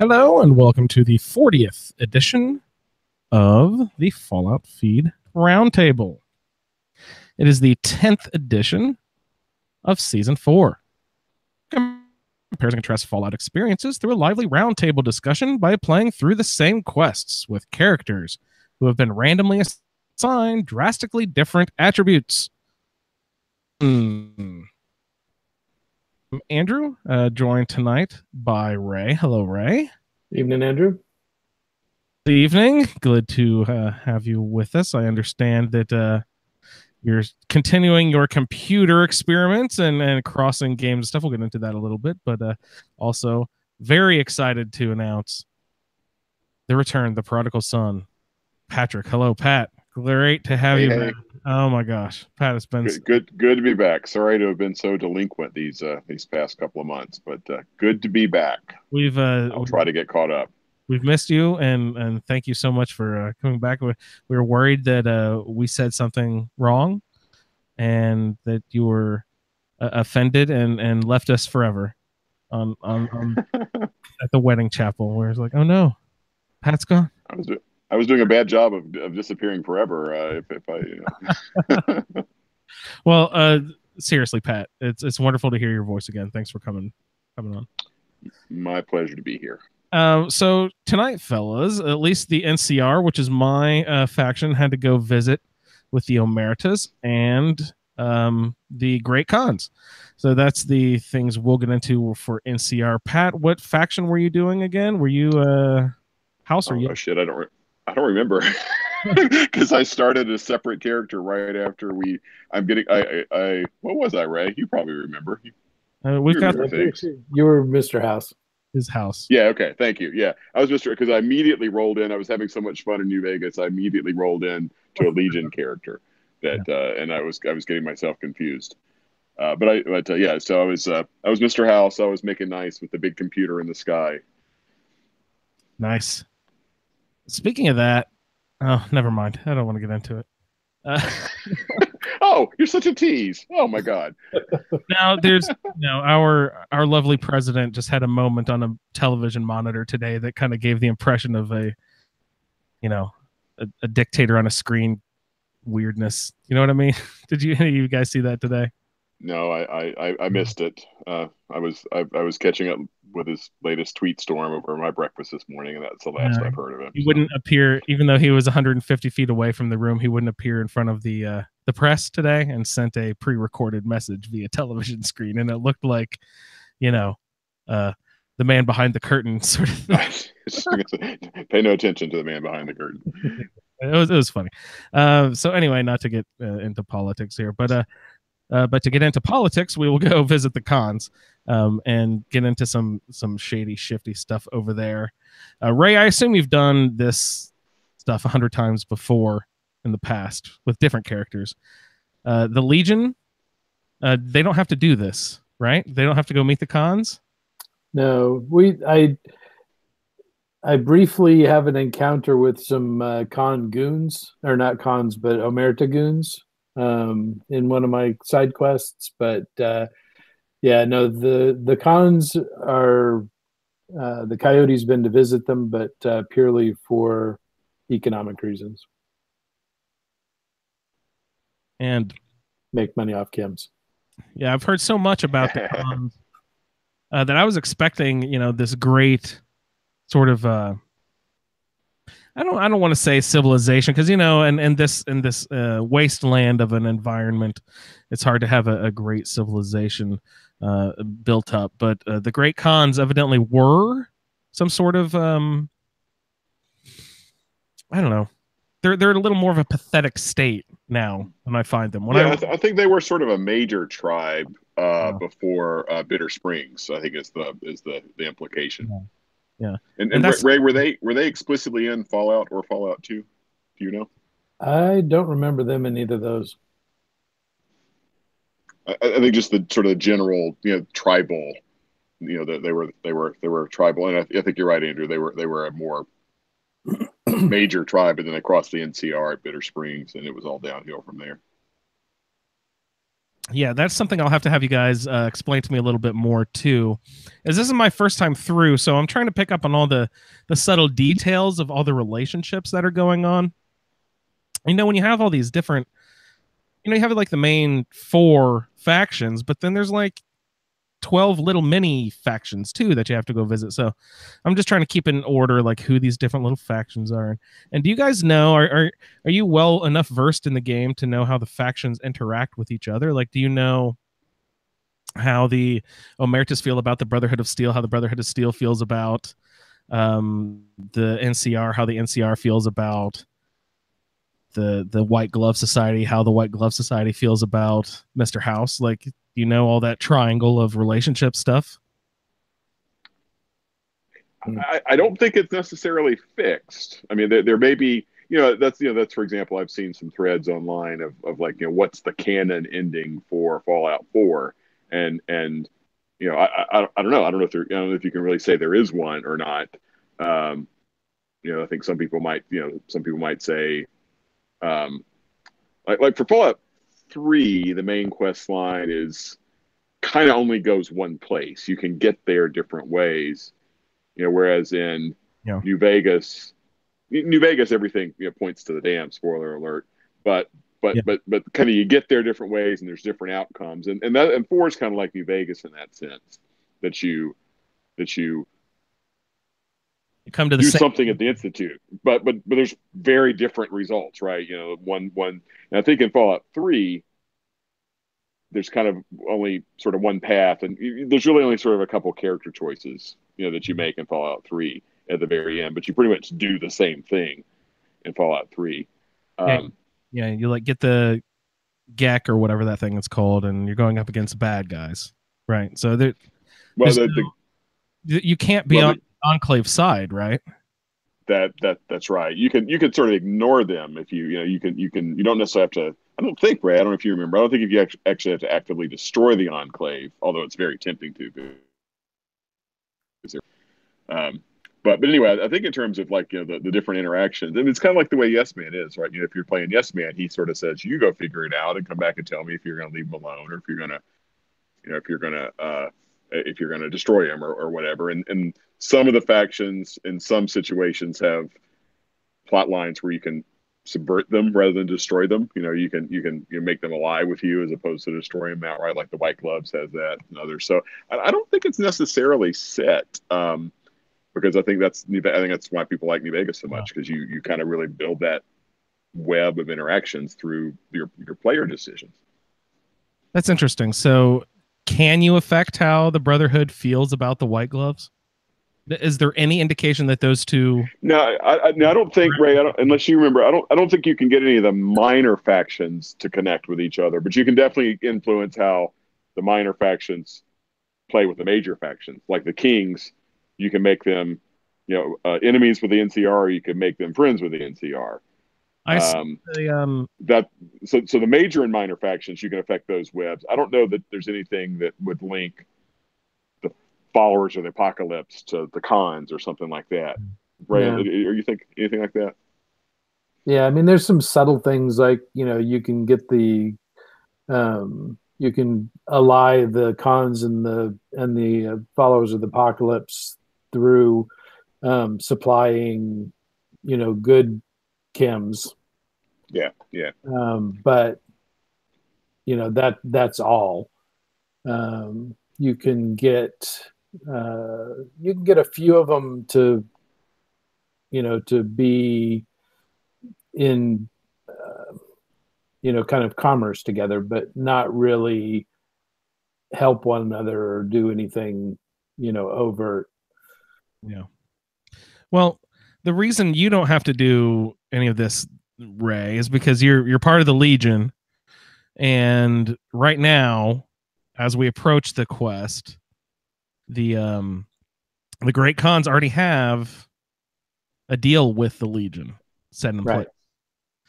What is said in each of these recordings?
Hello and welcome to the 40th edition of the Fallout Feed Roundtable. It is the 10th edition of Season 4. Compares and contrasts Fallout experiences through a lively roundtable discussion by playing through the same quests with characters who have been randomly assigned drastically different attributes. Andrew, joined tonight by Ray. Hello, Ray. Evening, Andrew. Good evening. Good to have you with us. I understand that you're continuing your computer experiments and crossing games and stuff. We'll get into that a little bit, but also very excited to announce the return, the prodigal son, Patrick. Hello, Pat. Great to have you back. Oh my gosh, Pat, it's been good to be back. Sorry to have been so delinquent these past couple of months, but good to be back. I'll try to get caught up. We've missed you, and thank you so much for coming back. We were worried that we said something wrong, and that you were offended and left us forever on at the wedding chapel. Where it's like, oh no, Pat's gone. I was doing a bad job of disappearing forever. Well, seriously, Pat, it's wonderful to hear your voice again. Thanks for coming on. My pleasure to be here. So tonight, fellas, at least the NCR, which is my faction, had to go visit with the Omertas and the Great Khans. So that's the things we'll get into for NCR. Pat, what faction were you doing again? Were you House or you? Oh shit, I don't remember. Because I started a separate character right after I what was I, Ray? You probably remember. We've got things. You were Mr. House. His house. Yeah, okay, thank you. Yeah, I was Mr. because I immediately rolled in. I was having so much fun in New Vegas. I immediately rolled in to a Legion character and I was getting myself confused. So I was Mr. House. I was making nice with the big computer in the sky. Nice. Speaking of that, oh, never mind. I don't want to get into it. Oh, you're such a tease. Oh my God. Now there's our lovely president just had a moment on a television monitor today that kind of gave the impression of a dictator on a screen weirdness. You know what I mean? Did any of you guys see that today? No, I missed it. I was catching up with his latest tweet storm over my breakfast this morning, and that's the last I've heard of him. He wouldn't appear, even though he was 150 feet away from the room. He wouldn't appear in front of the press today, and sent a pre-recorded message via television screen, and it looked like, the man behind the curtain sort of thing. Pay no attention to the man behind the curtain. It was funny. So anyway, not to get into politics here, but to get into politics, we will go visit the cons and get into some shady, shifty stuff over there. Ray, I assume you've done this stuff 100 times before in the past with different characters. The Legion, they don't have to do this, right? They don't have to go meet the cons? No, I briefly have an encounter with some con goons, or not cons, but Omerta goons. In one of my side quests, but the cons are the Coyote's been to visit them, but purely for economic reasons and make money off chems. Yeah, I've heard so much about the cons that I was expecting, this great sort of I don't want to say civilization, because in this wasteland of an environment, it's hard to have a great civilization built up. But the Great Khans evidently were some sort of I don't know. They're a little more of a pathetic state now when I find them. I think they were sort of a major tribe before Bitter Springs. I think is the implication. Yeah. And Ray, were they explicitly in Fallout or Fallout 2? Do you know? I don't remember them in either of those. I think just the sort of general, tribal, that they were tribal, and I think you're right, Andrew. They were a more major tribe, and then they crossed the NCR at Bitter Springs, and it was all downhill from there. Yeah, that's something I'll have to have you guys explain to me a little bit more too, as this is my first time through, so I'm trying to pick up on all the subtle details of all the relationships that are going on. You know, when you have all these different, you know, you have like the main 4 factions, but then there's like 12 little mini factions too that you have to go visit. So I'm just trying to keep in order like who these different little factions are. And do you guys know, are you well enough versed in the game to know how the factions interact with each other? Like, do you know how the Omertas feel about the Brotherhood of Steel, how the Brotherhood of Steel feels about the NCR, how the NCR feels about the White Glove Society, how the White Glove Society feels about Mr. House? Like, you know, all that triangle of relationship stuff? I don't think it's necessarily fixed. I mean, there may be, that's for example, I've seen some threads online of like, what's the canon ending for Fallout 4, and I don't know. I don't know if you can really say there is one or not. I think some people might say, like for Fallout 3, the main quest line is kind of only goes one place. You can get there different ways. Whereas in New Vegas, everything points to the dam. Spoiler alert. But kind of you get there different ways, and there's different outcomes. And 4 is kind of like New Vegas in that sense, that you come to the do same something at the Institute, but there's very different results, right? One. And I think in Fallout 3, there's kind of only sort of one path, and there's really only sort of a couple character choices, that you make in Fallout 3 at the very end, but you pretty much do the same thing in Fallout 3. You like get the GEC or whatever that thing is called, and you're going up against bad guys, right? So you can't be on Enclave side, right? That's right. You can sort of ignore them if you don't necessarily have to. I don't think, Ray, I don't know if you remember. I don't think if you actually have to actively destroy the Enclave, although it's very tempting to. But anyway, I think in terms of like the different interactions, and it's kind of like the way Yes Man is, right? If you're playing Yes Man, he sort of says, "You go figure it out and come back and tell me if you're going to leave him alone or if you're going to, if you're going to destroy him or whatever." And some of the factions in some situations have plot lines where you can subvert them rather than destroy them. You can make them ally with you as opposed to destroying them outright, like the White Gloves has that and others. So I don't think it's necessarily set, because I think that's why people like New Vegas so much, because you kind of really build that web of interactions through your player decisions. That's interesting. So can you affect how the Brotherhood feels about the White Gloves? Is there any indication that those two? No, I don't think, Ray. Unless you remember, I don't think you can get any of the minor factions to connect with each other, but you can definitely influence how the minor factions play with the major factions. Like the Kings, you can make them, enemies with the NCR, or you can make them friends with the NCR. So the major and minor factions, you can affect those webs. I don't know that there's anything that would link the followers of the apocalypse to the cons or something like that. Ray, are you think anything like that? Yeah, I mean, there's some subtle things like, you can get the you can ally the cons and the followers of the apocalypse through supplying, good chems. Yeah. But that's all. You can get a few of them to be in kind of commerce together, but not really help one another or do anything overt. Yeah. Well, the reason you don't have to do any of this, Ray, is because you're part of the Legion, and right now, as we approach the quest, the Great Khans already have a deal with the Legion set in place.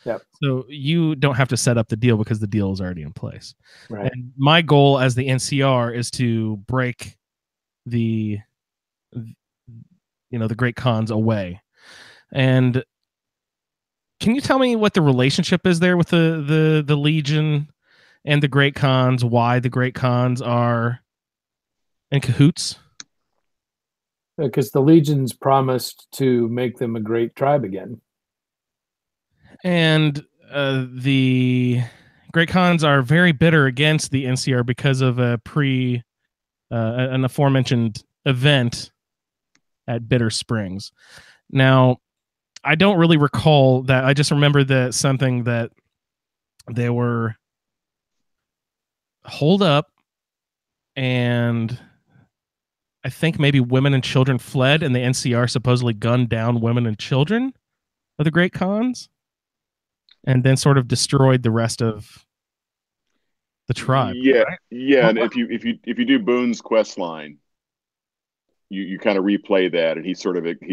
Yep. So you don't have to set up the deal because the deal is already in place. Right. And my goal as the NCR is to break the Great Khans away. And can you tell me what the relationship is there with the Legion and the Great Khans, why the Great Khans are in cahoots. Because the legions promised to make them a great tribe again. And the Great Khans are very bitter against the NCR because of an aforementioned event at Bitter Springs. Now, I don't really recall that. I just remember that something that they were holed up, and I think maybe women and children fled, and the NCR supposedly gunned down women and children of the Great Khans, and then sort of destroyed the rest of the tribe. Yeah, right? yeah. And if you do Boone's quest line, you kind of replay that, and he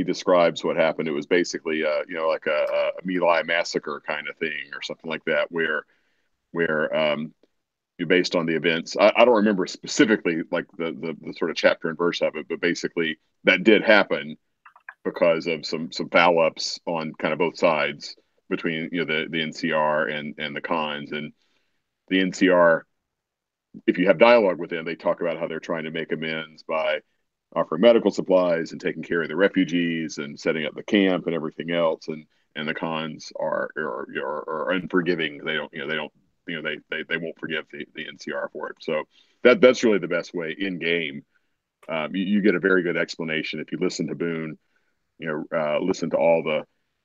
describes what happened. It was basically like a My Lai massacre kind of thing or something like that, where you based on the events. I don't remember specifically like the sort of chapter and verse of it, but basically that did happen because of some foul ups on kind of both sides between the NCR and the Khans. And the NCR, if you have dialogue with them, they talk about how they're trying to make amends by offering medical supplies and taking care of the refugees and setting up the camp and everything else. And the Khans are unforgiving. They don't they won't forgive the NCR for it. So that's really the best way in game. You get a very good explanation if you listen to Boone. Listen to all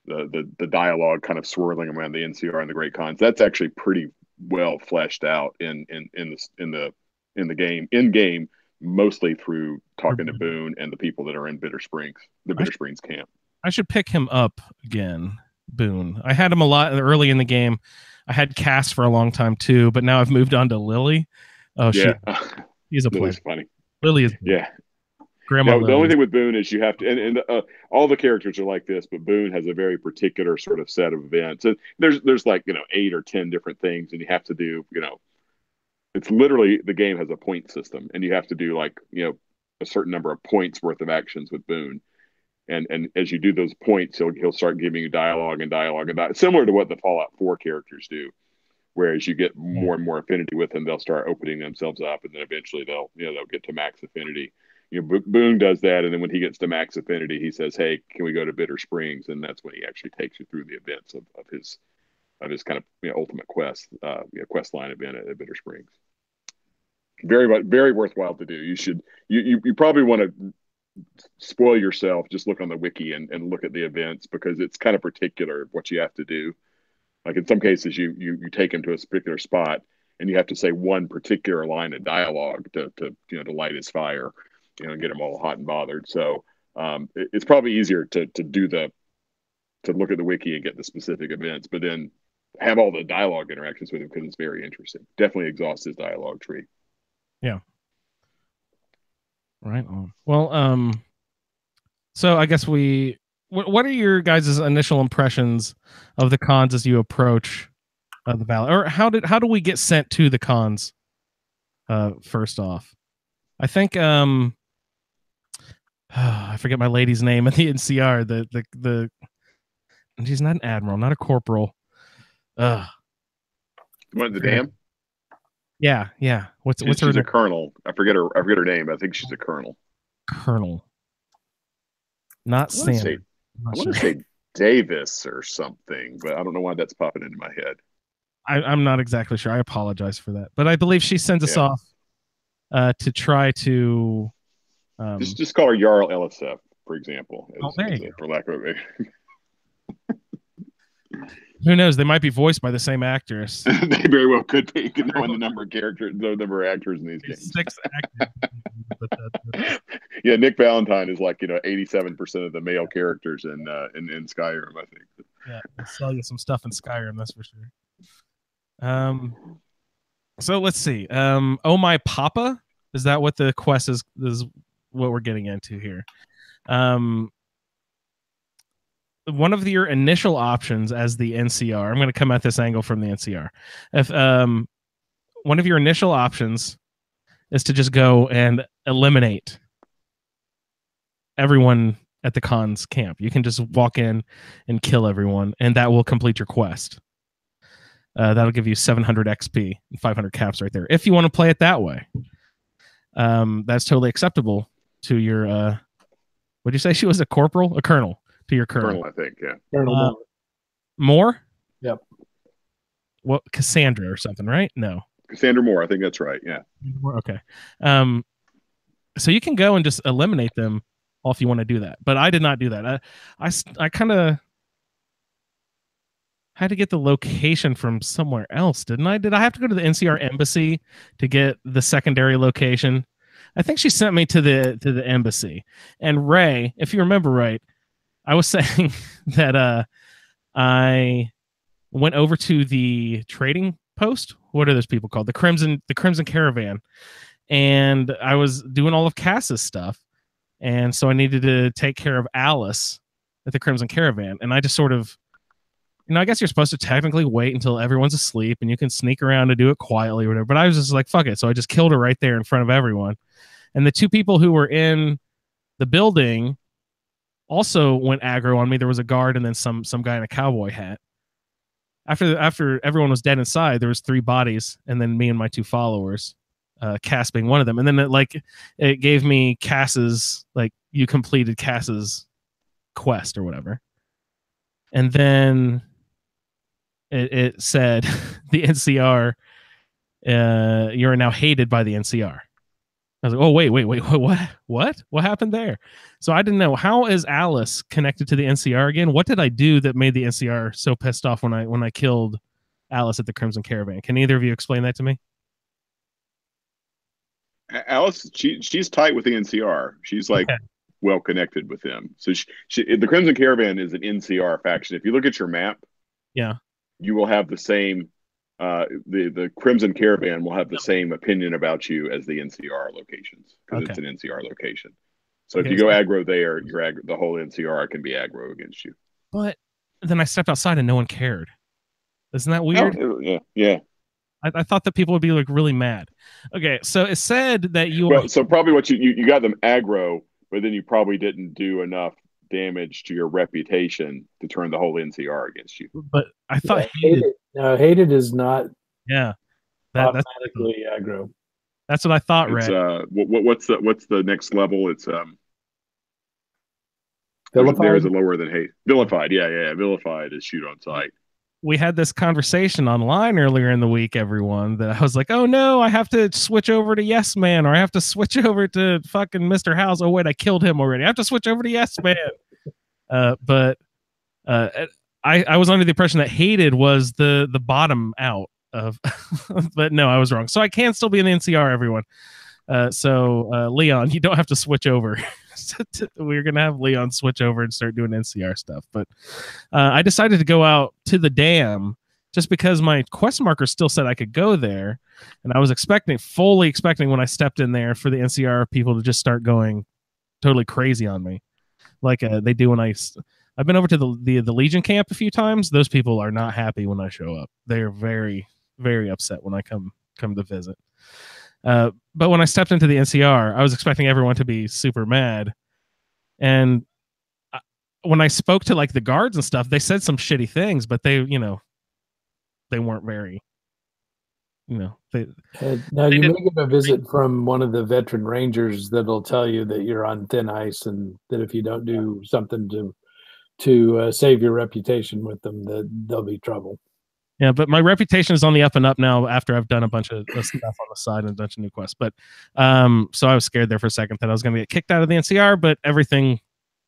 the dialogue kind of swirling around the NCR and the Great Khans. That's actually pretty well fleshed out in the game, in game, mostly through talking to Boone and the people that are in Bitter Springs, the Bitter Springs camp. I should pick him up again, Boone. I had him a lot early in the game. I had Cass for a long time too, but now I've moved on to Lily. Oh, yeah, he's a Lily's funny. Lily is yeah. Grandma. The only thing with Boone is you have to, and all the characters are like this, but Boone has a very particular sort of set of events. And there's like 8 or 10 different things, and you have to do it's literally the game has a point system, and you have to do like a certain number of points worth of actions with Boone. And as you do those points, he'll start giving you dialogue, similar to what the Fallout 4 characters do. Whereas you get more and more affinity with them, they'll start opening themselves up, and then eventually they'll get to max affinity. Boone does that, and then when he gets to max affinity, he says, "Hey, can we go to Bitter Springs?" And that's when he actually takes you through the events of his kind of ultimate quest line event at Bitter Springs. Very worthwhile to do. You probably want to spoil yourself. Just look on the wiki and look at the events, because it's kind of particular what you have to do. Like in some cases, you take him to a particular spot, and you have to say one particular line of dialogue to light his fire, and get him all hot and bothered. So it's probably easier to look at the wiki and get the specific events, but then have all the dialogue interactions with him, because it's very interesting. Definitely exhaust his dialogue tree. Yeah. Right on. Well, so I guess what are your guys' initial impressions of the Khans as you approach the valley, or how do we get sent to the Khans? First off, I think I forget my lady's name at the NCR. The she's not an admiral, not a corporal. What, the dam? Yeah. What's her? She's a colonel. I forget her name. I think she's a colonel. Colonel. Not Sam. I want to say Davis or something, but I don't know why that's popping into my head. I'm not exactly sure. I apologize for that, but I believe she sends us off to try to just call her Jarl Elisef, for example. For lack of a who knows? They might be voiced by the same actress. They very well could be. You can know the number of characters, the number of actors in these games. 6 actors. Yeah, Nick Valentine is like 87% of the male characters in Skyrim, I think. Yeah, I'll sell you some stuff in Skyrim, that's for sure. So let's see. Oh My Papa, is that what the quest is what we're getting into here? One of your initial options as the NCR, I'm going to come at this angle from the NCR. If one of your initial options is to just go and eliminate everyone at the Khan's camp, you can just walk in and kill everyone, and that will complete your quest. That'll give you 700 XP and 500 caps right there. If you want to play it that way, that's totally acceptable to your. What'd you say she was a corporal, a colonel to your colonel? Colonel, I think. Yeah. Colonel Moore. Yep. What, Cassandra or something, right? No. Cassandra Moore. I think that's right. Yeah. Okay. So you can go and just eliminate them all if you want to do that. But I did not do that. I kind of had to get the location from somewhere else, didn't I? Did I have to go to the NCR embassy to get the secondary location? I think she sent me to the embassy. And Ray, if you remember right, I was saying that I went over to the trading post. What are those people called? The Crimson Caravan. And I was doing all of Cass's stuff. And so I needed to take care of Alice at the Crimson Caravan. And I just sort of, I guess you're supposed to technically wait until everyone's asleep and you can sneak around and do it quietly or whatever. But I was just like, fuck it. So I just killed her right there in front of everyone. And the two people who were in the building also went aggro on me. There was a guard and then some guy in a cowboy hat. After everyone was dead inside, there was 3 bodies and then me and my 2 followers. Cass being one of them, and then it gave me Cass's, you completed Cass's quest or whatever, and then it said the NCR, you are now hated by the NCR. I was like, oh wait, what happened there? So I didn't know, how is Alice connected to the NCR again? What did I do that made the NCR so pissed off when I killed Alice at the Crimson Caravan? Can either of you explain that to me? Alice, she's tight with the NCR. She's well connected with them. So the Crimson Caravan is an NCR faction. If you look at your map, yeah, you will have the same. The Crimson Caravan will have the same opinion about you as the NCR locations because it's an NCR location. So if you go aggro there, the whole NCR can be aggro against you. But then I stepped outside and no one cared. Isn't that weird? Oh, yeah. I thought that people would be really mad. Okay, so it said that so probably what you got them aggro, but then you probably didn't do enough damage to your reputation to turn the whole NCR against you. But I thought hated is not. Yeah, that's aggro. That's what I thought. It's, what's the next level? It's vilified. There is a lower than hate. Vilified. Yeah. Vilified is shoot on sight. We had this conversation online earlier in the week, everyone, that I was like, oh no, I have to switch over to Yes Man, or I have to switch over to fucking Mr. House. Oh wait, I killed him already. I have to switch over to Yes Man. But I was under the impression that hated was the bottom out of, but no, I was wrong. So I can still be in the NCR, everyone. So Leon, you don't have to switch over. We're gonna have Leon switch over and start doing NCR stuff. But I decided to go out to the dam just because my quest marker still said I could go there, and I was fully expecting when I stepped in there for the NCR people to just start going totally crazy on me, like they do when I've been over to the Legion camp a few times. Those people are not happy when I show up. They are very, very upset when I come to visit. But when I stepped into the NCR, I was expecting everyone to be super mad. And when I spoke to the guards and stuff, they said some shitty things, but they weren't very, now you may get a visit from one of the veteran rangers that'll tell you that you're on thin ice and that if you don't do something to save your reputation with them, that there'll be trouble. Yeah, but my reputation is on the up and up now after I've done a bunch of stuff on the side and a bunch of new quests. But so I was scared there for a second that I was going to get kicked out of the NCR, but everything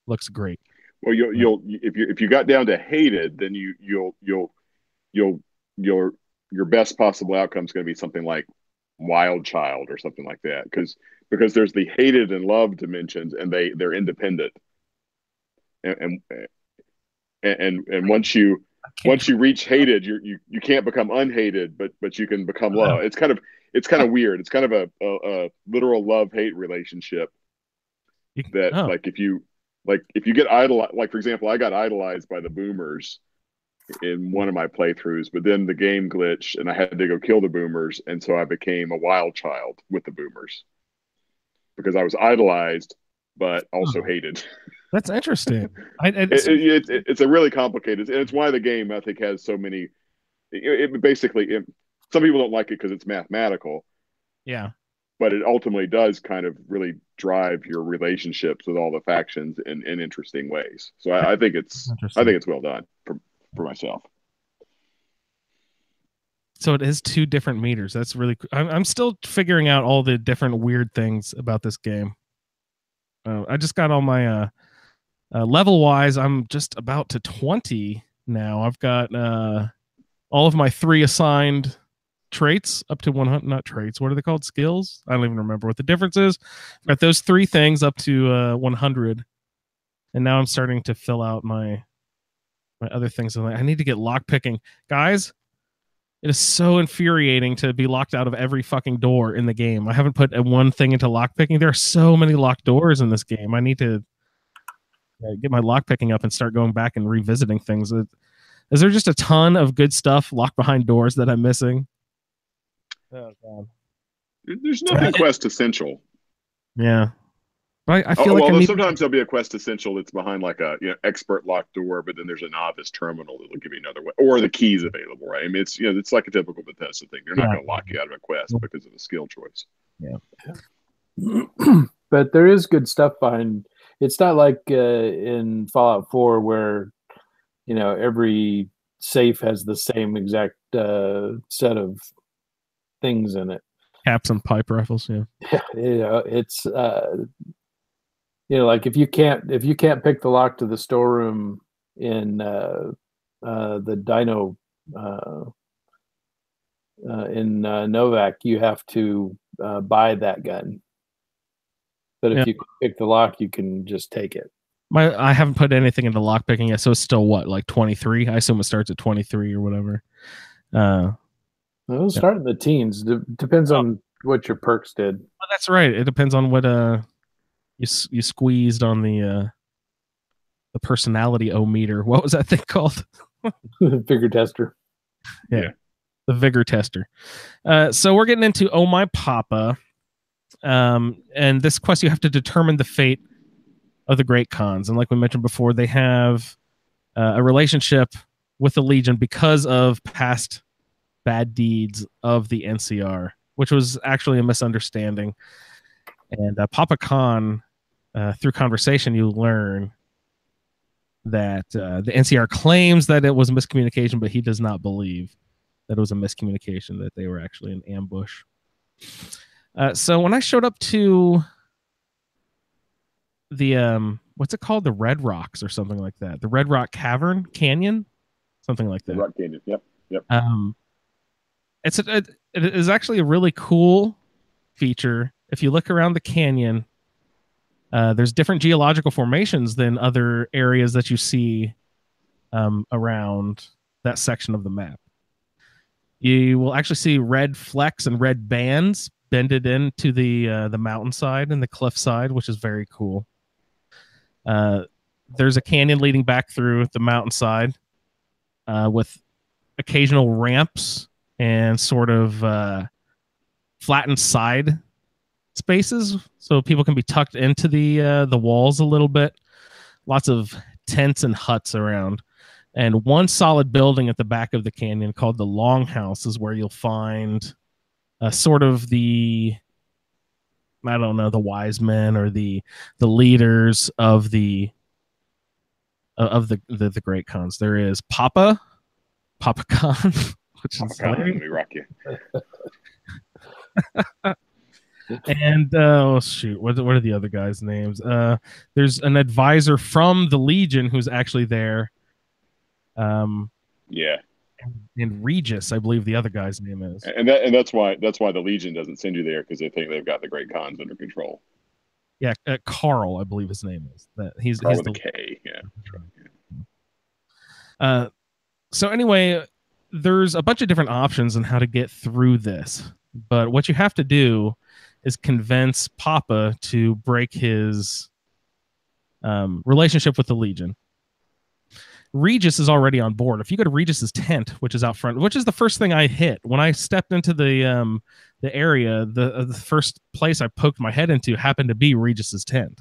looks great. Well, you'll if you got down to hated, then your best possible outcome is going to be something like Wild Child or something like that, because there's the hated and loved dimensions, and they're independent, and once you reach hated, you can't become unhated, but you can become love. It's kind of weird. It's kind of a literal love-hate relationship that if you get idolized, for example, I got idolized by the boomers in one of my playthroughs, but then the game glitched and I had to go kill the boomers, and so I became a wild child with the boomers because I was idolized but also hated. That's interesting. It's a really complicated, and it's why the game I think has so many. some people don't like it because it's mathematical. Yeah. But it ultimately does kind of really drive your relationships with all the factions in interesting ways. So I think it's well done for myself. So it is 2 different meters. That's really cool. I'm still figuring out all the different weird things about this game. I just got all my level wise. I'm just about to 20 now. I've got all of my 3 assigned traits up to 100. Not traits. What are they called? Skills? I don't even remember what the difference is. I've got those 3 things up to 100, and now I'm starting to fill out my other things. I need to get lockpicking, guys. It is so infuriating to be locked out of every fucking door in the game. I haven't put one thing into lockpicking. There are so many locked doors in this game. I need to get my lockpicking up and start going back and revisiting things. Is there just a ton of good stuff locked behind doors that I'm missing? Oh, God. There's nothing quest essential. Yeah. I feel sometimes there'll be a quest essential that's behind like a expert locked door, but then there's a novice terminal that'll give you another way, or the keys available, right? I mean, it's like a typical Bethesda thing. They're not going to lock you out of a quest because of a skill choice. Yeah. But there is good stuff behind. It's not like in Fallout 4 where every safe has the same exact set of things in it. Caps and pipe rifles, yeah. It's like if you can't pick the lock to the storeroom in the Dino in Novak, you have to buy that gun. But if you pick the lock, you can just take it. I haven't put anything into lockpicking yet, so it's still what, like 23? I assume it starts at 23 or whatever. It'll start in the teens. Depends on what your perks did. Oh, that's right. It depends on what you squeezed on the personality-o-meter. What was that thing called? Vigor tester. Yeah, the vigor tester. So we're getting into Oh My Papa. And this quest, you have to determine the fate of the Great Khans. And like we mentioned before, they have a relationship with the Legion because of past bad deeds of the NCR, which was actually a misunderstanding. And Papa Khan, through conversation, you learn that the NCR claims that it was a miscommunication, but he does not believe that it was a miscommunication, that they were actually an ambush. So when I showed up to the what's it called, the Red Rocks or something like that, the Red Rock Canyon, something like that. The Rock Canyon. Yep. It is actually a really cool feature. If you look around the canyon, there's different geological formations than other areas that you see around that section of the map. You will actually see red flecks and red bands bended into the mountainside and the cliffside, which is very cool. There's a canyon leading back through the mountainside with occasional ramps and sort of flattened side spaces, so people can be tucked into the walls a little bit. Lots of tents and huts around. And one solid building at the back of the canyon called the Longhouse is where you'll find sort of the wise men or the leaders of the Great Khans. There is Papa Khan, which is Khan, let me rock you. And oh shoot, what are the other guys' names? There's an advisor from the Legion who's actually there. Yeah. And Regis, I believe the other guy's name is. And that's why the Legion doesn't send you there, because they think they've got the Great Khans under control. Yeah, Carl, I believe his name is. He's with a K. Yeah. So anyway, there's a bunch of different options on how to get through this, but what you have to do is convince Papa to break his relationship with the Legion. Regis is already on board. If you go to Regis's tent, which is out front, which is the first thing I hit when I stepped into the area, the first place I poked my head into happened to be Regis's tent.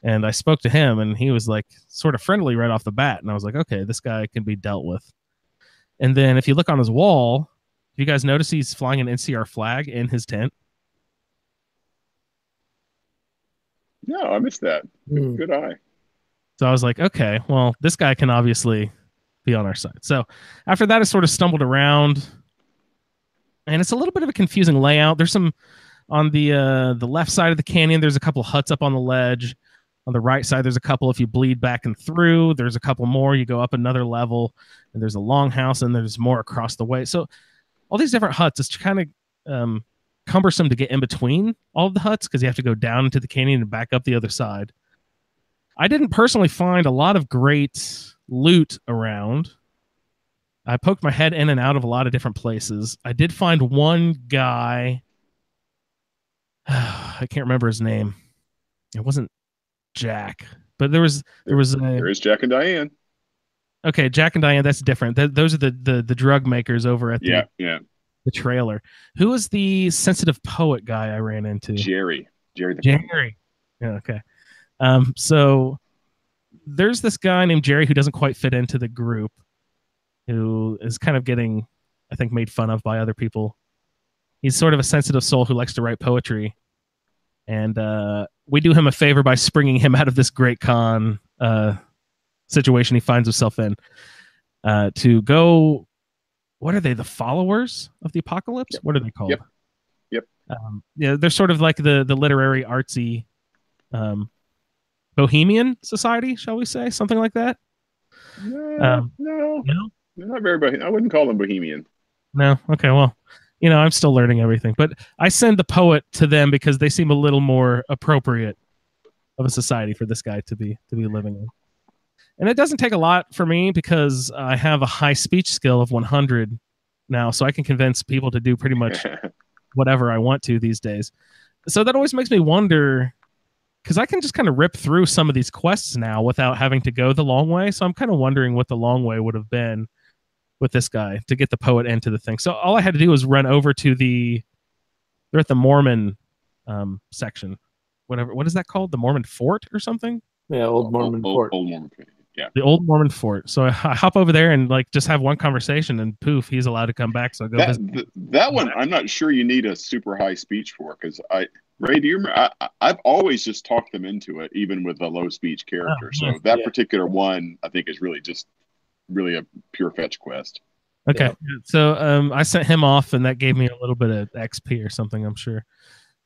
And I spoke to him, and he was like sort of friendly right off the bat. And I was like, okay, this guy can be dealt with. And then if you look on his wall, you guys notice he's flying an NCR flag in his tent? No, I missed that. Good eye. So I was like, okay, well, this guy can obviously be on our side. So after that, I sort of stumbled around, and it's a little bit of a confusing layout. There's some on the left side of the canyon. There's a couple huts up on the ledge. On the right side, there's a couple. If you bleed back and through, there's a couple more. You go up another level, and there's a longhouse, and there's more across the way. So all these different huts, it's kind of cumbersome to get in between all of the huts because you have to go down into the canyon and back up the other side. I didn't personally find a lot of great loot around. I poked my head in and out of a lot of different places. I did find one guy. I can't remember his name. It wasn't Jack, but there is Jack and Diane. Okay, Jack and Diane, that's different. Those are the drug makers over at the trailer. Who was the sensitive poet guy I ran into? Jerry. Yeah, okay. So there's this guy named Jerry who doesn't quite fit into the group, who is kind of getting, I think, made fun of by other people. He's sort of a sensitive soul who likes to write poetry. And we do him a favor by springing him out of this great con situation he finds himself in to go. What are they? The followers of the apocalypse? Yep. What are they called? Yep. Yeah, they're sort of like the literary artsy bohemian society, shall we say, something like that. No, they're not very bohemian. I wouldn't call them bohemian. No. Okay. Well, I'm still learning everything, but I send the poet to them because they seem a little more appropriate of a society for this guy to be living in. And it doesn't take a lot for me because I have a high speech skill of 100 now, so I can convince people to do pretty much whatever I want to these days. So that always makes me wonder, because I can just kind of rip through some of these quests now without having to go the long way. So I'm kind of wondering what the long way would have been with this guy to get the poet into the thing. So all I had to do was run over to they're at the Mormon section. What is that called? The Mormon Fort or something? Yeah, Old Mormon Fort. Old Mormon, yeah. The Old Mormon Fort. So I hop over there and just have one conversation, and poof, he's allowed to come back. So I go visit. That one, I'm not sure you need a super high speech for, because Ray, do you remember? I've always just talked them into it, even with a low speech character. So that particular one, I think, is really a pure fetch quest. Okay, so I sent him off, and that gave me a little bit of XP or something, I'm sure,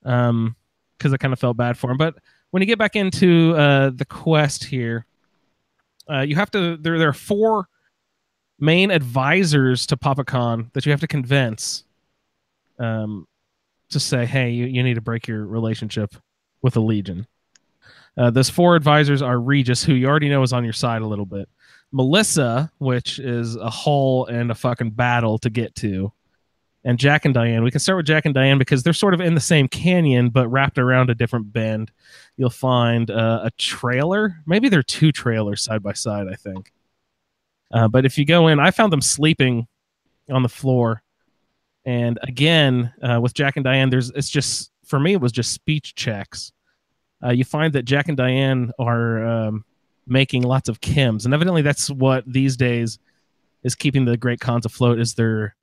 because I kind of felt bad for him. But when you get back into the quest here, you have to. There are 4 main advisors to PapaCon that you have to convince to say, hey, you need to break your relationship with the Legion. Those 4 advisors are Regis, who you already know is on your side a little bit. Melissa, which is a haul and a fucking battle to get to. And Jack and Diane. We can start with Jack and Diane because they're sort of in the same canyon, but wrapped around a different bend. You'll find a trailer. Maybe they're 2 trailers side by side, I think. But if you go in, I found them sleeping on the floor. And again, with Jack and Diane, for me, it was just speech checks. You find that Jack and Diane are making lots of chems, and evidently that's what these days is keeping the great cons afloat, is their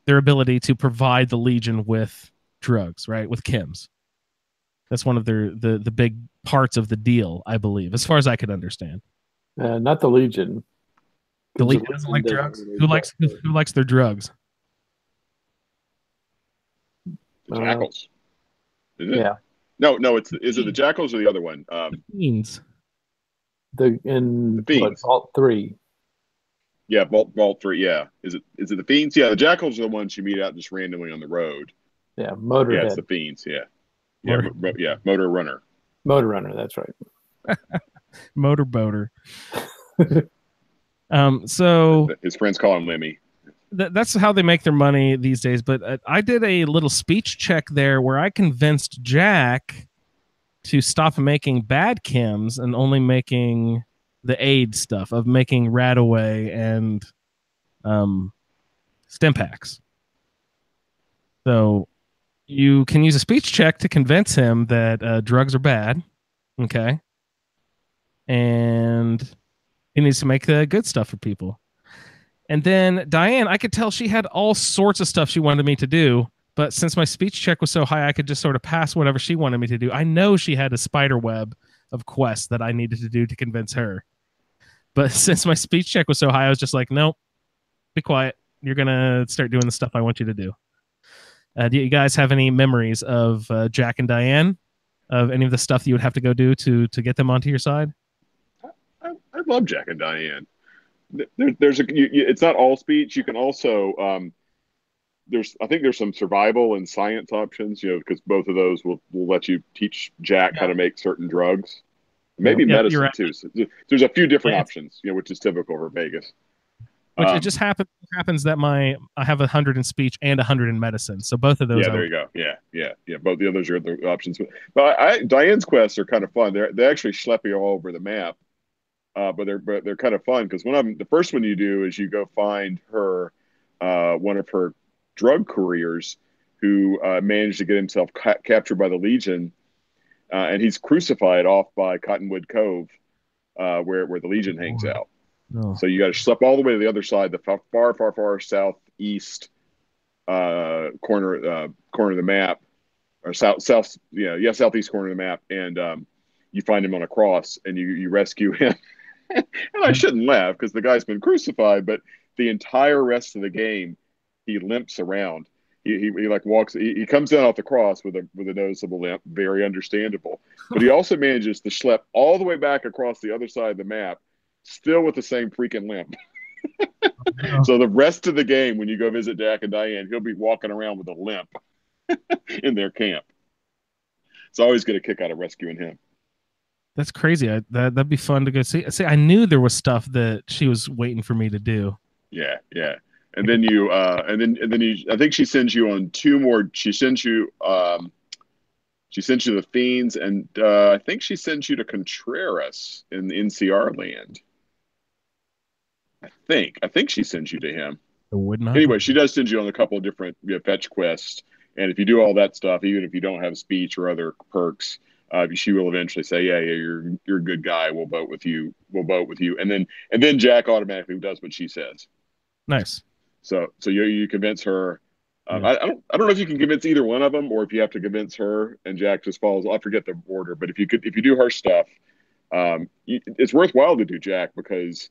ability to provide the Legion with drugs, right? With chems. That's one of the big parts of the deal, I believe, as far as I could understand. Not the Legion. The Legion doesn't like drugs. Who likes their drugs? The Jackals. Is it? Yeah. No. Is it the Jackals or the other one? Fiends. In Vault 3. Yeah, Vault 3. Yeah. Is it the Fiends? Yeah, the Jackals are the ones you meet out just randomly on the road. Yeah, Motorhead. Yeah, it's the Fiends. Yeah. Motor Runner. Motor Runner. That's right. Motor Boater. So his friends call him Lemmy. That's how they make their money these days. But I did a little speech check there where I convinced Jack to stop making bad chems and only making the aid stuff, of making Radaway and stim packs. So you can use a speech check to convince him that drugs are bad. Okay. And he needs to make the good stuff for people. And then Diane, I could tell she had all sorts of stuff she wanted me to do. But since my speech check was so high, I could just sort of pass whatever she wanted me to do. I know she had a spider web of quests that I needed to do to convince her. But since my speech check was so high, I was just like, nope, be quiet. You're going to start doing the stuff I want you to do. Do you guys have any memories of Jack and Diane? Of any of the stuff that you would have to go do to get them onto your side? I love Jack and Diane. It's not all speech. You can also I think there's some survival and science options, because both of those will let you teach Jack how to make certain drugs, maybe medicine right. too. So there's a few different options, which is typical for Vegas. Which it just happens that I have 100 in speech and 100 in medicine, so both of those. Yeah, there you go. Yeah. Both the others are the options. But Diane's quests are kind of fun. They actually schlep you all over the map, but they're kind of fun because the first one you do is you go find her, one of her drug couriers who managed to get himself captured by the Legion, and he's crucified off by Cottonwood Cove, where the Legion hangs out. No. So you got to schlep all the way to the other side, the far southeast corner of the map, or southeast corner of the map, and you find him on a cross, and you rescue him. And I shouldn't laugh because the guy's been crucified, but the entire rest of the game, he limps around. He like walks. He comes down off the cross with a noticeable limp, very understandable. But he also manages to schlep all the way back across the other side of the map, still with the same freaking limp. So the rest of the game, when you go visit Jack and Diane, he'll be walking around with a limp in their camp. So I always get a kick out of rescuing him. That's crazy. That'd be fun to go see. See, I knew there was stuff that she was waiting for me to do. Yeah. And then I think she sends you on two more. She sends you the Fiends, and I think she sends you to Contreras in the NCR land. I think she sends you to him. It would not. Anyway, she does send you on a couple of different fetch quests, and if you do all that stuff, even if you don't have speech or other perks, she will eventually say, "Yeah, you're a good guy. We'll vote with you. And then Jack automatically does what she says. Nice. So you convince her. I don't know if you can convince either one of them, or if you have to convince her and Jack just follows. I forget the order, but if you do her stuff, it's worthwhile to do Jack, because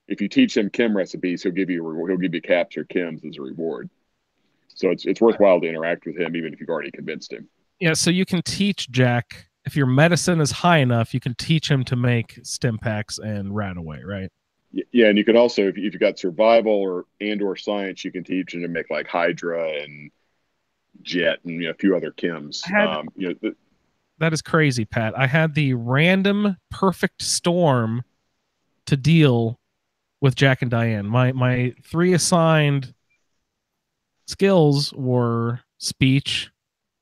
if you teach him chem recipes, he'll give you caps or chems as a reward. So it's worthwhile to interact with him, even if you've already convinced him. Yeah, so you can teach Jack, if your medicine is high enough, you can teach him to make stim packs and Radaway, right? Yeah, and you can also, if you've got survival or science, you can teach him to make like Hydra and Jet and a few other chems. That is crazy, Pat. I had the random perfect storm to deal with Jack and Diane. My 3 assigned skills were speech,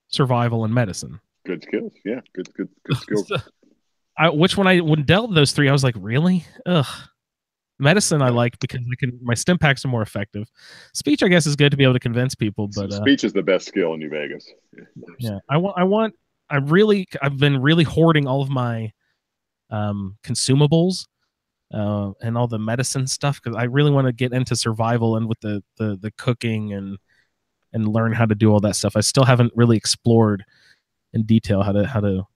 survival, and medicine. Good skills. Yeah, good skills. Which when I dealt those 3, I was like, really? Ugh. Medicine I like because my stim packs are more effective. Speech, I guess, is good to be able to convince people, but speech is the best skill in New Vegas. Yeah. I've been really hoarding all of my consumables and all the medicine stuff, because I really want to get into survival and with the cooking and learn how to do all that stuff. I still haven't really explored in detail how to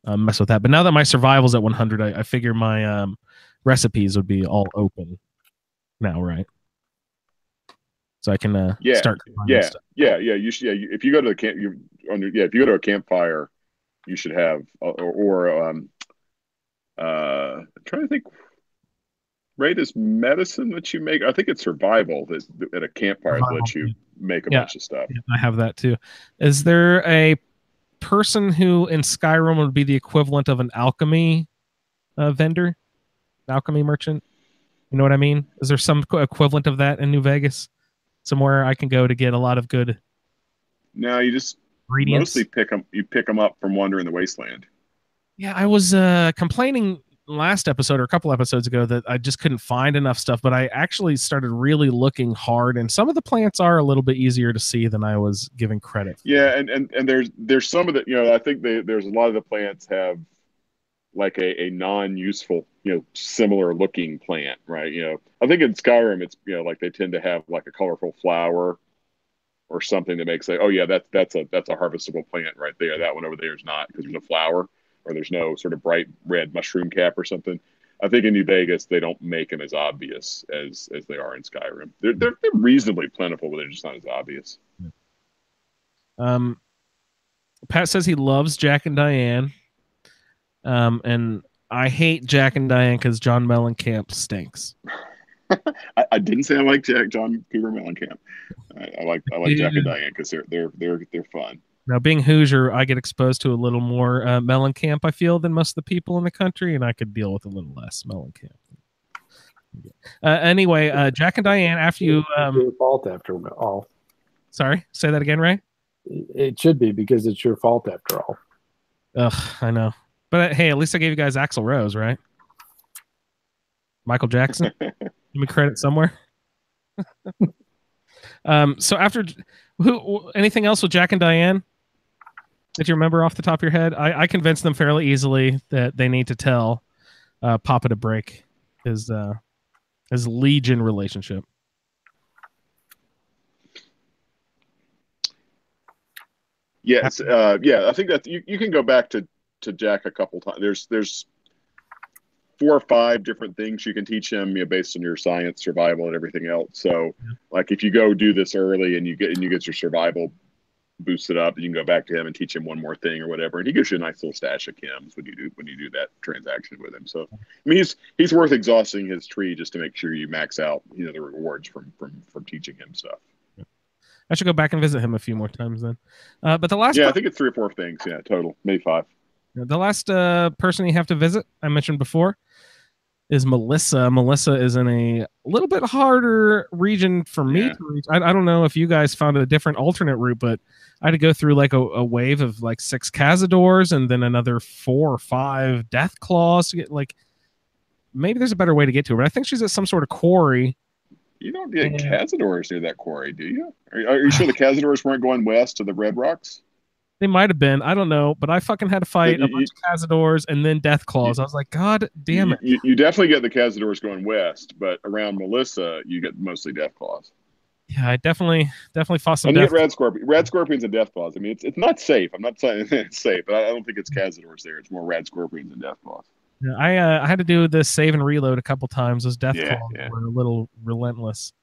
mess with that. But now that my survival's at 100, I figure my recipes would be all open now, right? So I can start. Stuff. You should. Yeah, if you go to the camp, if you go to a campfire, you should have I'm trying to think. Right, is medicine that you make? I think it's survival that at a campfire that lets you make a bunch of stuff. Yeah, I have that too. Is there a person who in Skyrim would be the equivalent of an alchemy vendor? Alchemy merchant? You know what I mean? Is there some equivalent of that in New Vegas? Somewhere I can go to get a lot of good. No, you just ingredients. Mostly pick them up from wandering the wasteland. Yeah, I was complaining last episode or a couple episodes ago that I just couldn't find enough stuff, but I actually started really looking hard, and some of the plants are a little bit easier to see than I was giving credit for. Yeah, and there's some of the, I think there's a lot of the plants have like a non-useful, similar looking plant, right? I think in Skyrim it's like they tend to have like a colorful flower or something that makes like, oh yeah, that's a harvestable plant right there. That one over there is not, because there's no flower or there's no sort of bright red mushroom cap or something. I think in New Vegas they don't make them as obvious as they are in Skyrim. They're reasonably plentiful, but they're just not as obvious. Pat says he loves Jack and Diane. And I hate Jack and Diane because John Mellencamp stinks. I didn't say I like John Peter Mellencamp. I like Jack and Diane because they're fun. Now, being Hoosier, I get exposed to a little more Mellencamp, I feel, than most of the people in the country, and I could deal with a little less Mellencamp. Anyway, Jack and Diane, after you... your fault after all. Sorry? Say that again, Ray? It should be, because it's your fault after all. Ugh, I know. But hey, at least I gave you guys Axl Rose, right? Michael Jackson? Give me credit somewhere. So after... anything else with Jack and Diane that you remember off the top of your head? I convinced them fairly easily that they need to tell Papa to break his Legion relationship. Yes, I think that you can go back to Jack a couple times. There's 4 or 5 different things you can teach him, based on your science, survival, and everything else. So, like if you go do this early and you get your survival boosted up, you can go back to him and teach him one more thing or whatever, and he gives you a nice little stash of chems when you do that transaction with him. So, I mean, he's worth exhausting his tree just to make sure you max out the rewards from teaching him stuff. I should go back and visit him a few more times then. But the last I think it's 3 or 4 things. Yeah, total, maybe 5. The last person you have to visit, I mentioned before, is Melissa. Melissa is in a little bit harder region for me to reach. I don't know if you guys found a different alternate route, but I had to go through like a wave of like 6 Cazadors and then another 4 or 5 Death Claws to get like. Maybe there's a better way to get to her, but I think she's at some sort of quarry. You don't get Cazadors near that quarry, do you? Are you sure the Cazadors weren't going west to the Red Rocks? They might have been. I don't know. But I fucking had to fight a bunch of Cazadors and then Death Claws. I was like, God damn it. You definitely get the Cazadors going west, but around Melissa, you get mostly Death Claws. Yeah, I definitely fought some. And you get Rad Scorpions and Death Claws. I mean, it's not safe. I'm not saying it's safe, but I don't think it's Cazadors there. It's more Rad Scorpions and Death Claws. Yeah, I had to do this save and reload a couple times. Those Death Claws were a little relentless.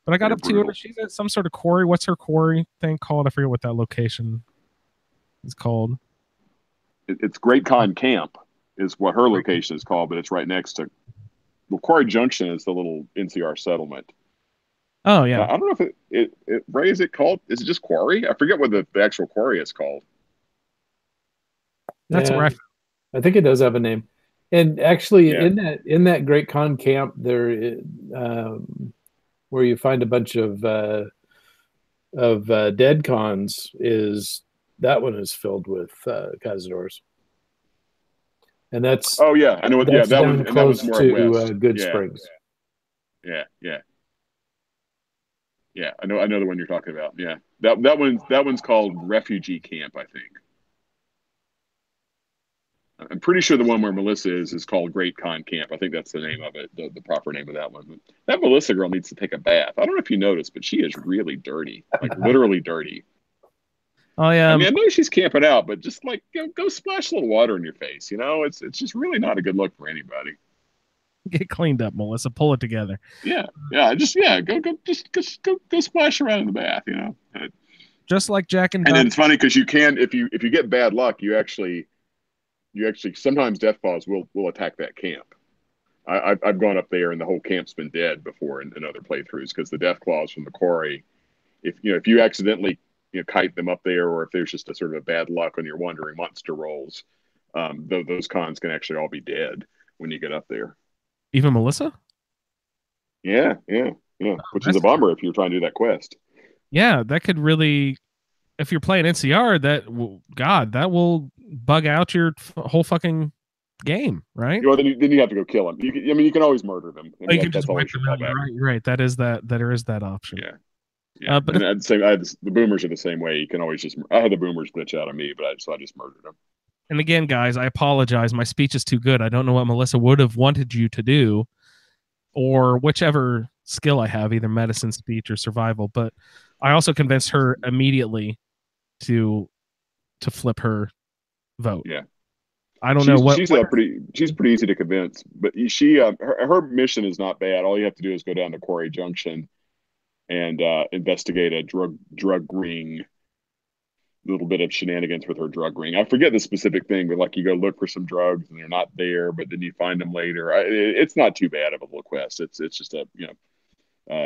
But I got up to her. She's at some sort of quarry. What's her quarry thing called? I forget what that location is called. It's Great Con Camp is what her location is called, but it's right next to Quarry Junction is the little NCR settlement. Oh yeah. I don't know if Ray, is it called? Is it just Quarry? I forget what the actual quarry is called. That's where I think it does have a name. And actually, in that Great Con Camp, there, where you find a bunch of dead cons, that one is filled with Cazadors. And that's I know what that one close more to west. Good Springs. Yeah, I know the one you're talking about. Yeah, that one's called Refugee Camp, I think. I'm pretty sure the one where Melissa is called Great Con Camp. I think that's the name of it, the proper name of that one. But that Melissa girl needs to take a bath. I don't know if you noticed, but she is really dirty, like literally dirty. Oh yeah. I mean, I know she's camping out, but just like go splash a little water in your face. It's just really not a good look for anybody. Get cleaned up, Melissa. Pull it together. Yeah. Go splash around in the bath. Just like Jack and then it's funny because you can if you get bad luck, you actually sometimes Death Claws will attack that camp. I've gone up there and the whole camp's been dead before in other playthroughs because the Death Claws from the quarry, if you accidentally kite them up there, or if there's just a sort of a bad luck on your wandering monster rolls, those cons can actually all be dead when you get up there. Even Melissa? Yeah. Which is a bummer if you're trying to do that quest. Yeah, that could really, if you're playing NCR, that will bug out your whole fucking game, right? Well, then you have to go kill them. You can always murder them. You can just wipe them out. Right. There is that option. Yeah. But the boomers are the same way. You can always I had the boomers glitch out on me, but I just murdered them. And again, guys, I apologize. My speech is too good. I don't know what Melissa would have wanted you to do, or whichever skill I have, either medicine, speech, or survival. But I also convinced her immediately to flip her vote. Yeah. I don't know what she's pretty easy to convince, but her mission is not bad. All you have to do is go down to Quarry Junction and investigate a drug ring. Little bit of shenanigans with her drug ring. I forget the specific thing, but like you go look for some drugs and they're not there, but then you find them later. It's not too bad of a little quest. It's just a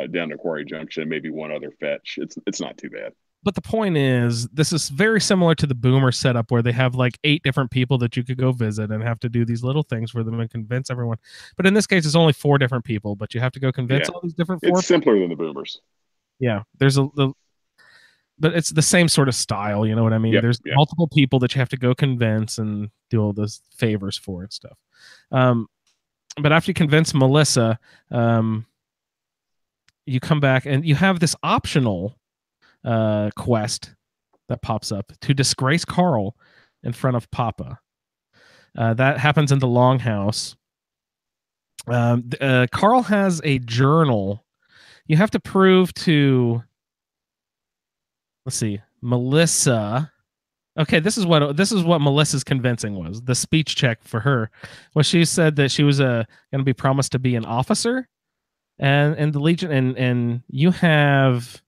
down to Quarry Junction, maybe one other fetch. It's not too bad. But the point is, this is very similar to the Boomer setup where they have like 8 different people that you could go visit and have to do these little things for them and convince everyone. But in this case, it's only 4 different people, but you have to go convince all these different 4. It's simpler than the Boomers. Yeah, but it's the same sort of style, you know what I mean? Yep, There's multiple people that you have to go convince and do all those favors for and stuff. But after you convince Melissa, you come back and you have this optional quest that pops up to disgrace Carl in front of Papa. That happens in the Longhouse. Carl has a journal. You have to prove to, let's see, Melissa. Okay, this is what Melissa's convincing was. The speech check for her was she said that she was going to be promised to be an officer and the Legion, and you have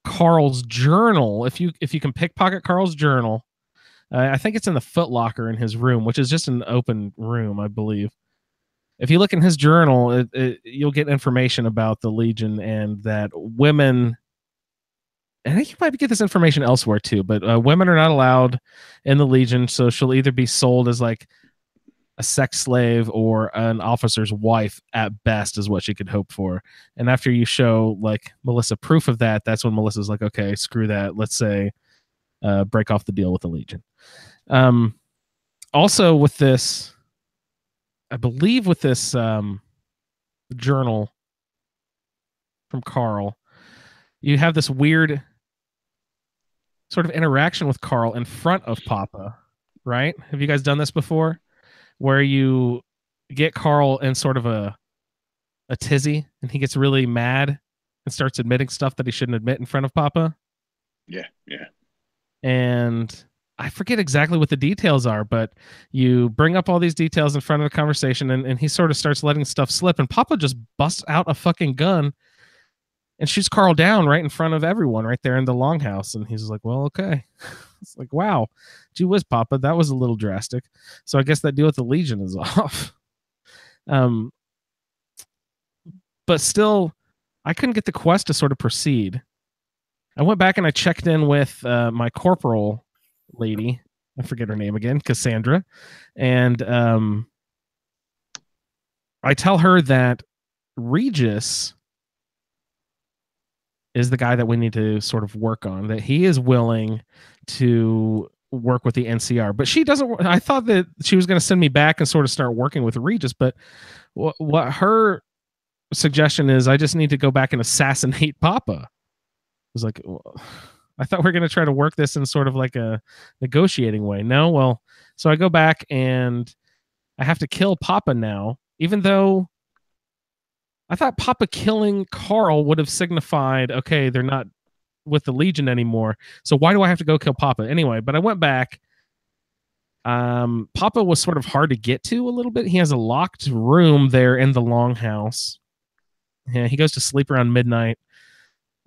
Carl's journal. If you can pickpocket Carl's journal, I think it's in the footlocker in his room, which is just an open room, I believe. If you look in his journal, you'll get information about the Legion and that women. I think you might get this information elsewhere too, but women are not allowed in the Legion, so she'll either be sold as like a sex slave or an officer's wife at best is what she could hope for. And after you show like Melissa proof of that, that's when Melissa's like, okay, screw that. Let's say break off the deal with the Legion. Also with this, I believe with this journal from Carl, you have this weird sort of interaction with Carl in front of Papa, right? Have you guys done this before? Where you get Carl in sort of a tizzy and he gets really mad and starts admitting stuff that he shouldn't admit in front of Papa. Yeah. And I forget exactly what the details are, but you bring up all these details in front of the conversation and he sort of starts letting stuff slip and Papa just busts out a fucking gun and shoots Carl down right in front of everyone right there in the Longhouse. And he's like, well, okay. It's like, wow, gee whiz, Papa, that was a little drastic. So I guess that deal with the Legion is off. But still, I couldn't get the quest to sort of proceed. I went back and I checked in with my corporal lady. I forget her name again, Cassandra. And I tell her that Regis is the guy that we need to sort of work on, that he is willing to work with the NCR, but she doesn't. I thought that she was going to send me back and sort of start working with Regis, but what her suggestion is, I just need to go back and assassinate Papa. I was like, well, I thought we were going to try to work this in sort of like a negotiating way. No, well, so I go back and I have to kill Papa now, even though I thought Papa killing Carl would have signified, okay, they're not with the Legion anymore. So why do I have to go kill Papa? Anyway, but I went back. Papa was sort of hard to get to a little bit. He has a locked room there in the Longhouse. Yeah, he goes to sleep around midnight.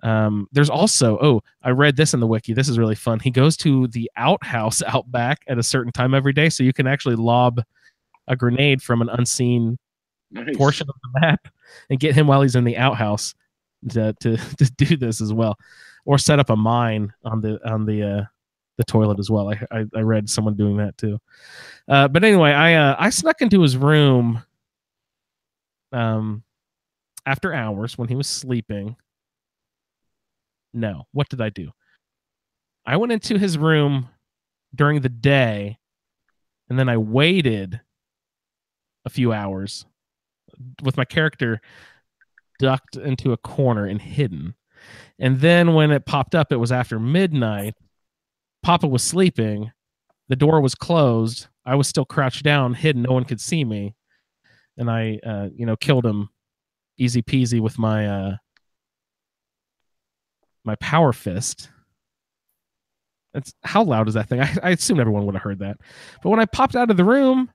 There's also, I read this in the wiki. This is really fun. He goes to the outhouse out back at a certain time every day, so you can actually lob a grenade from an unseen portion of the map and get him while he's in the outhouse to do this as well, or set up a mine on the toilet as well. I read someone doing that too. But anyway, I snuck into his room after hours when he was sleeping. No, what did I do? I went into his room during the day, and then I waited a few hours with my character ducked into a corner and hidden. And then when it popped up, it was after midnight. Papa was sleeping, the door was closed. I was still crouched down, hidden. No one could see me, and I, killed him, easy peasy with my my power fist. That's how loud is that thing? I assume everyone would have heard that, but when I popped out of the room,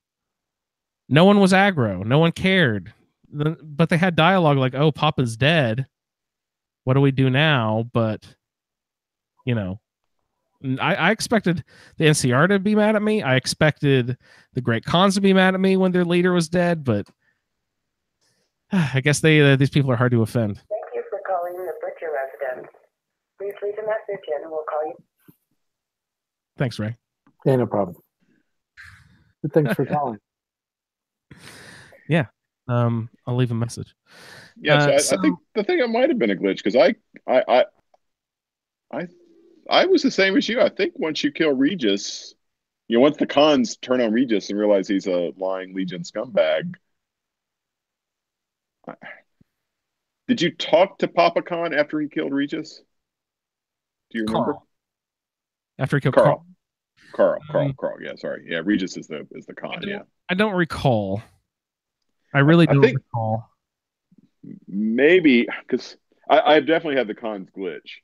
no one was aggro. No one cared. But they had dialogue like, "Oh, Papa's dead. What do we do now?" But I expected the NCR to be mad at me. I expected the Great Khans to be mad at me when their leader was dead. But I guess these people are hard to offend. Thank you for calling the Butcher residence. Please leave a message and we'll call you. Thanks, Ray. Yeah, no problem. But thanks for calling. Yeah. I'll leave a message. Yeah, so I think the thing might have been a glitch because I was the same as you. I think once you kill Regis, once the Khans turn on Regis and realize he's a lying Legion scumbag. Did you talk to Papa Khan after he killed Regis? Do you remember? Carl. After he killed Carl. Yeah, sorry. Yeah, Regis is the Khan. I don't recall. I really don't recall. Maybe because I've definitely had the Khans glitch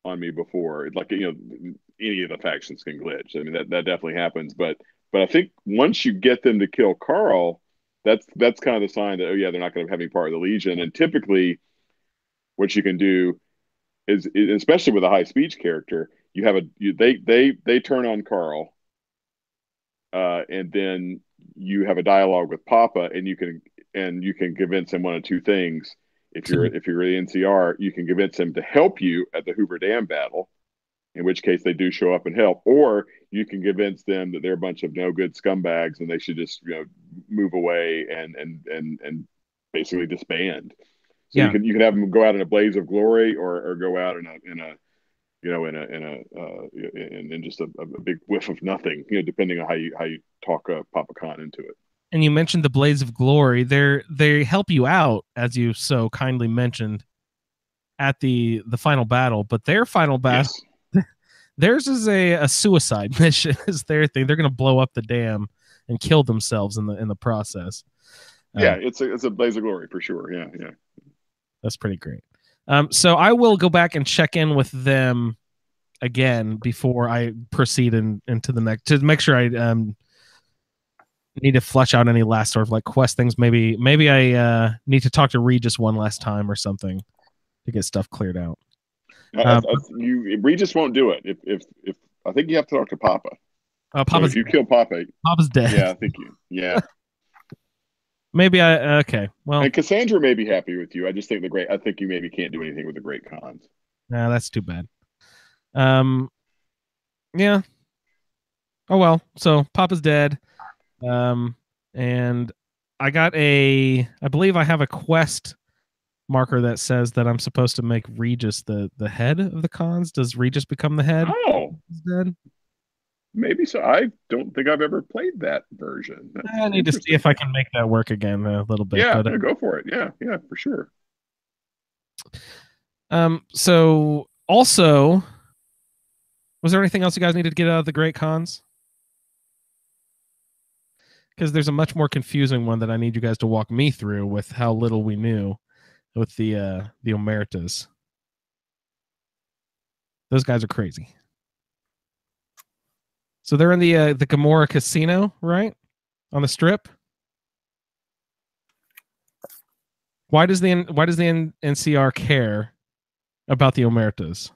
on me before. Like any of the factions can glitch. I mean that definitely happens. But I think once you get them to kill Carl, that's kind of the sign that they're not going to have any part of the Legion. And typically, what you can do is especially with a high speech character, you have they turn on Carl, and then you have a dialogue with Papa, and you can convince him one of two things. If you're the NCR, you can convince him to help you at the Hoover Dam battle, in which case they do show up and help, or you can convince them that they're a bunch of no good scumbags and they should just move away and basically disband. So you can have them go out in a blaze of glory, or go out in just a big whiff of nothing, depending on how you talk Papa Khan into it. And you mentioned the blaze of glory. They help you out, as you so kindly mentioned, at the final battle. But their final battle, yes. Theirs is a suicide mission. Is their thing. They're going to blow up the dam and kill themselves in the process. Yeah, it's a blaze of glory for sure. Yeah. That's pretty great. So I will go back and check in with them again before I proceed into the next, to make sure I need to flesh out any last sort of like quest things. Maybe I need to talk to Regis one last time or something to get stuff cleared out. Regis won't do it. If I think you have to talk to Papa. So if you kill Papa, Papa's dead. Yeah, I think yeah. Maybe okay. Well, and Cassandra may be happy with you. I just think I think you maybe can't do anything with the Great Khans. Nah, that's too bad. Yeah. Oh well. So Papa's dead. And I got I believe I have a quest marker that says that I'm supposed to make Regis the head of the Khans. Does Regis become the head? Oh, dead? Maybe so. I don't think I've ever played that version. I need to see if I can make that work again a little bit. Yeah, but, go for it. Yeah, for sure. So also, was there anything else you guys needed to get out of the Great Khans? Because there's a much more confusing one that I need you guys to walk me through with how little we knew with the Omertas. Those guys are crazy. So they're in the Gamora casino, right? On the strip. Why does the NCR care about the Omertas?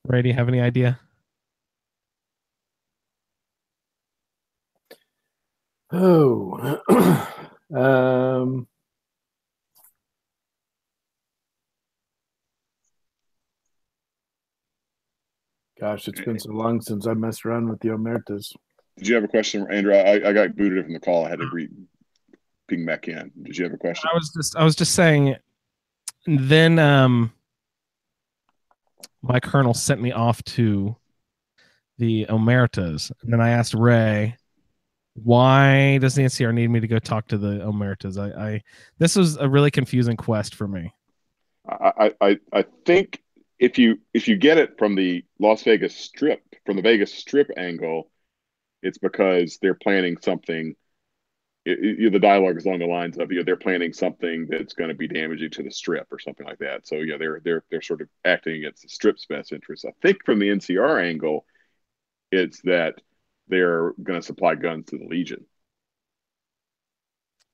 Ray, do you have any idea? Oh, gosh, it's been so long since I messed around with the Omertas. Did you have a question, Andrew? I got booted from the call. I had to ping back in. Did you have a question? I was just saying. Then my colonel sent me off to the Omertas, and then I asked Ray, why does the NCR need me to go talk to the Omertas? This was a really confusing quest for me. I think if you get it from the Las Vegas Strip, from the Vegas Strip angle, it's because they're planning something. The dialogue is along the lines of, they're planning something that's going to be damaging to the Strip or something like that. So yeah, they're sort of acting against the Strip's best interests. I think from the NCR angle, it's that they're going to supply guns to the Legion.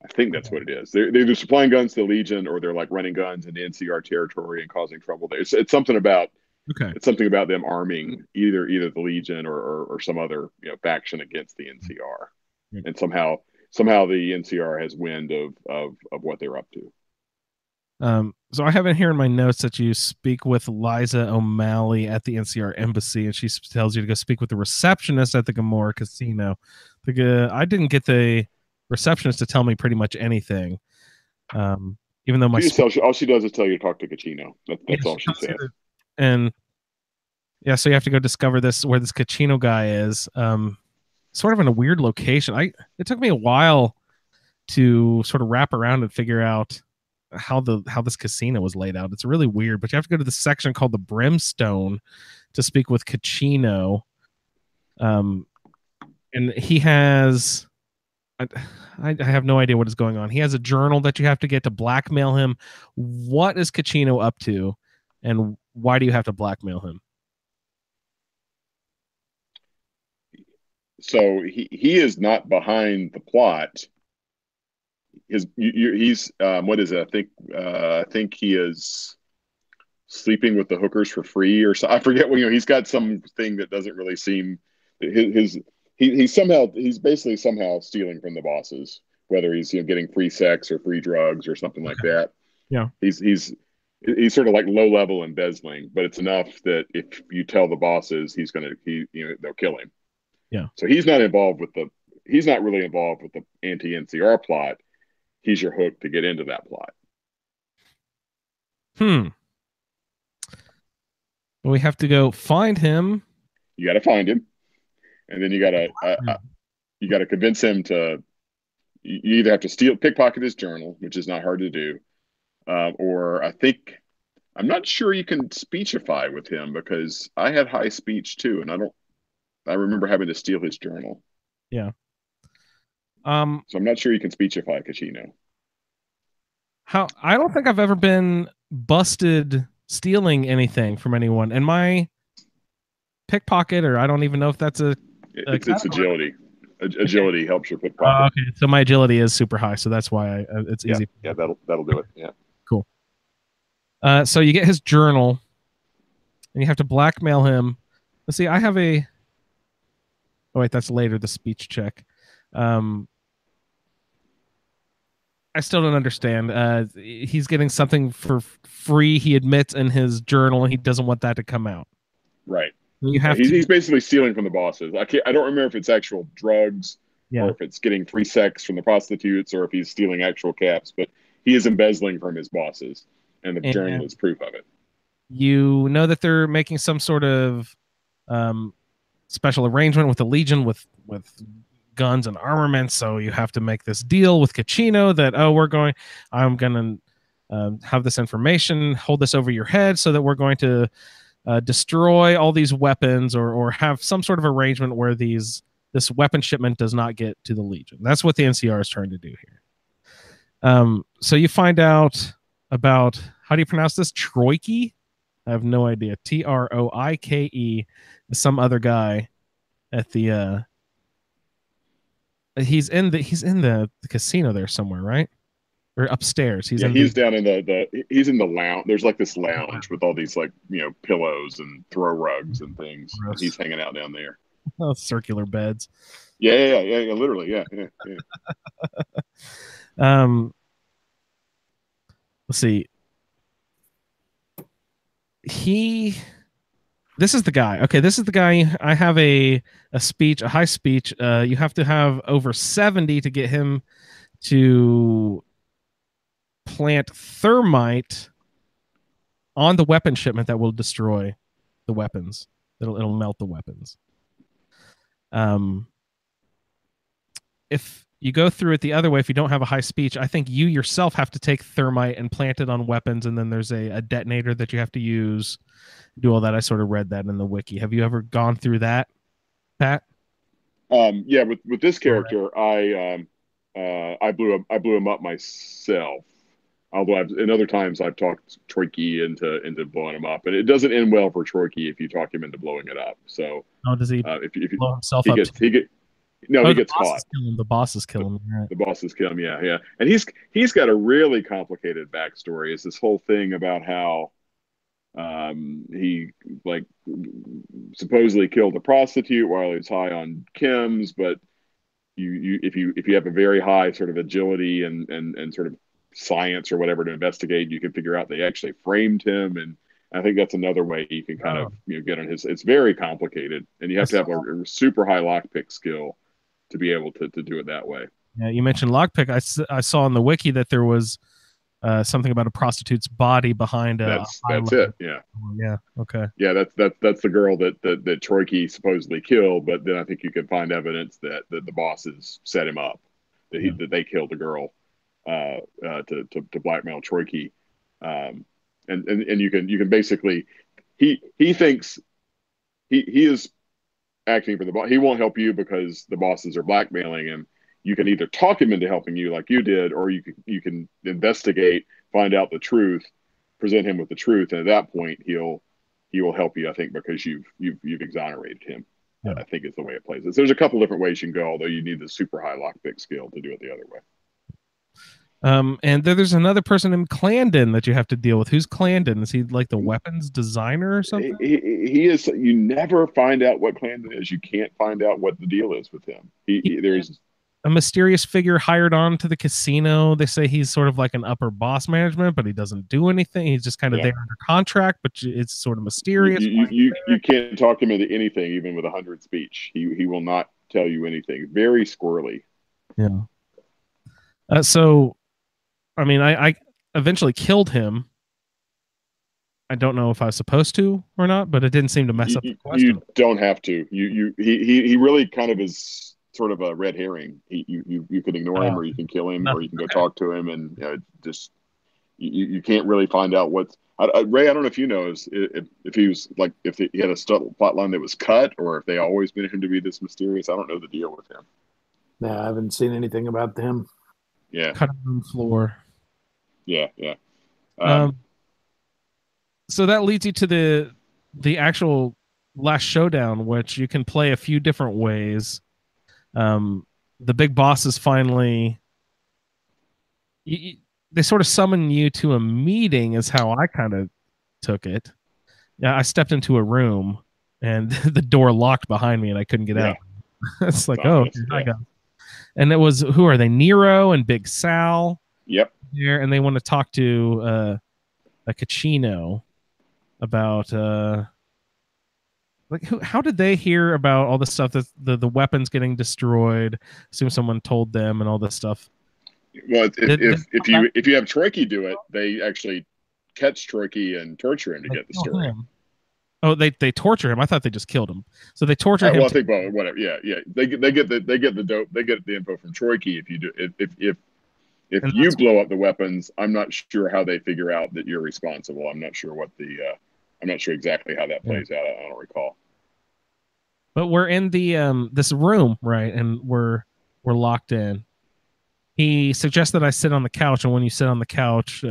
I think that's what it is. They're either supplying guns to the Legion, or they're like running guns in the NCR territory and causing trouble there. It's something about them arming either the Legion or some other faction against the NCR, and somehow the NCR has wind of what they're up to. So I have it here in my notes that you speak with Liza O'Malley at the NCR embassy, and she tells you to go speak with the receptionist at the Gamora Casino. I didn't get the receptionist to tell me pretty much anything, even though all she does is tell you to talk to Caccino. That's all she says. And yeah, so you have to go discover where this Caccino guy is, sort of in a weird location. It took me a while to sort of wrap around and figure out how this casino was laid out. It's really weird, but you have to go to the section called the Brimstone to speak with Caccino. And he has, I have no idea what is going on. He has a journal that you have to get to blackmail him. What is Caccino up to, and why do you have to blackmail him? So he is not behind the plot. He's what is it? I think he is sleeping with the hookers for free, or so. I forget what he's got something that doesn't really seem he's basically somehow stealing from the bosses, whether he's getting free sex or free drugs or something like that. Yeah, he's sort of like low level embezzling, but it's enough that if you tell the bosses, they'll kill him. Yeah. So he's not really involved with the anti-NCR plot. He's your hook to get into that plot. We have to go find him. You got to find him, and then you got to convince him to. You either have to pickpocket his journal, which is not hard to do, or I'm not sure you can speechify with him, because I had high speech too, and I remember having to steal his journal. Yeah. So I'm not sure you can speechify Caccino. I don't think I've ever been busted stealing anything from anyone. And my pickpocket, or I don't even know if that's it's agility. Agility helps your pickpocket. Okay, so my agility is super high, so that's why it's easy. Yeah, that'll do it. Yeah. Cool. So you get his journal, and you have to blackmail him. Let's see. I have a. Oh wait, that's later. The speech check. I still don't understand. He's getting something for free, he admits, in his journal, and he doesn't want that to come out. Right. He's basically stealing from the bosses. I don't remember if it's actual drugs, or if it's getting free sex from the prostitutes, or if he's stealing actual caps, but he is embezzling from his bosses, and the journal is proof of it. You know that they're making some sort of special arrangement with the Legion with guns and armaments, so you have to make this deal with Caccino that I'm gonna have this information, hold this over your head, so that we're going to destroy all these weapons, or have some sort of arrangement where this weapon shipment does not get to the Legion. That's what the NCR is trying to do here. So you find out about, how do you pronounce this? Troike? I have no idea. Troike is some other guy at the he's in the casino there somewhere, right? Or upstairs. He's down in he's in the lounge. There's like this lounge with all these pillows and throw rugs and things. And he's hanging out down there. Oh, circular beds. Yeah, literally, yeah. Let's see. This is the guy. Okay, this is the guy. I have a high speech. You have to have over 70 to get him to plant thermite on the weapon shipment that will destroy the weapons. It'll melt the weapons. If you go through it the other way if you don't have a high speech. I think you yourself have to take thermite and plant it on weapons, and then there's a detonator that you have to use. Do all that. I sort of read that in the wiki. Have you ever gone through that, Pat? Yeah, with this character, I blew him up myself. Although in other times I've talked Troiki into blowing him up, and it doesn't end well for Troiki if you talk him into blowing it up. So, does he if blow himself he up? He gets caught. The bosses kill him. Right. The bosses kill him. Yeah. And he's got a really complicated backstory. It's this whole thing about how he like supposedly killed a prostitute while he was high on chems, but if you have a very high sort of agility and sort of science or whatever to investigate, you can figure out they actually framed him. And I think that's another way you can kind of get on his. It's very complicated, and you have to have a super high lockpick skill to be able to do it that way. Yeah, you mentioned lockpick. I saw in the wiki that there was something about a prostitute's body behind a. That's it. Yeah. Yeah. Okay. Yeah, that's the girl that Troiki supposedly killed, but then I think you can find evidence that the bosses set him up, that they killed the girl to blackmail Troiki, and you can basically he thinks he is acting for the boss. He won't help you because the bosses are blackmailing him. You can either talk him into helping you like you did, or you can investigate, find out the truth, present him with the truth, and at that point he will help you. I think because you've exonerated him. I think is the way it plays. There's a couple different ways you can go, although you need the super high lockpick skill to do it the other way. And there's another person named Clandon that you have to deal with. Who's Clandon? Is he like the weapons designer or something? He is. You never find out what Clandon is. You can't find out what the deal is with him. There's a mysterious figure hired on to the casino. They say he's sort of like an upper boss management, but he doesn't do anything. He's just kind of there under contract, but it's sort of mysterious. You can't talk him into anything, even with 100 speech. He will not tell you anything. Very squirrely. Yeah. So, I mean, I eventually killed him. I don't know if I was supposed to or not, but it didn't seem to mess up the question. You don't have to. He really kind of is sort of a red herring. You can ignore him, or you can kill him, or you can go talk to him, and just you can't really find out what's. Ray, I don't know if you know if he was like if he had a plot line that was cut, or if they always meant him to be this mysterious. I don't know the deal with him. No, I haven't seen anything about him. Yeah, cutting room floor. Yeah. So that leads you to the actual last showdown, which you can play a few different ways. The big bosses finally they sort of summon you to a meeting is how I kind of took it. Yeah, I stepped into a room and the door locked behind me and I couldn't get out. It's like, I got. And it was, who are they? Nero and Big Sal. Yep. There, and they want to talk to a Cachino about like how did they hear about all the stuff that the weapons getting destroyed? Assume someone told them and all this stuff. Well, if you have Troiki do it, they actually catch Troiki and torture him to get the story. Oh, they torture him. I thought they just killed him. So they torture him. Well, I think whatever. Yeah. They get the info from Troiki. If you do if you blow up the weapons, I'm not sure how they figure out that you're responsible. I'm not sure I'm not sure exactly how that plays out. I don't recall. But we're in the this room, right? And we're locked in. He suggests that I sit on the couch, and when you sit on the couch,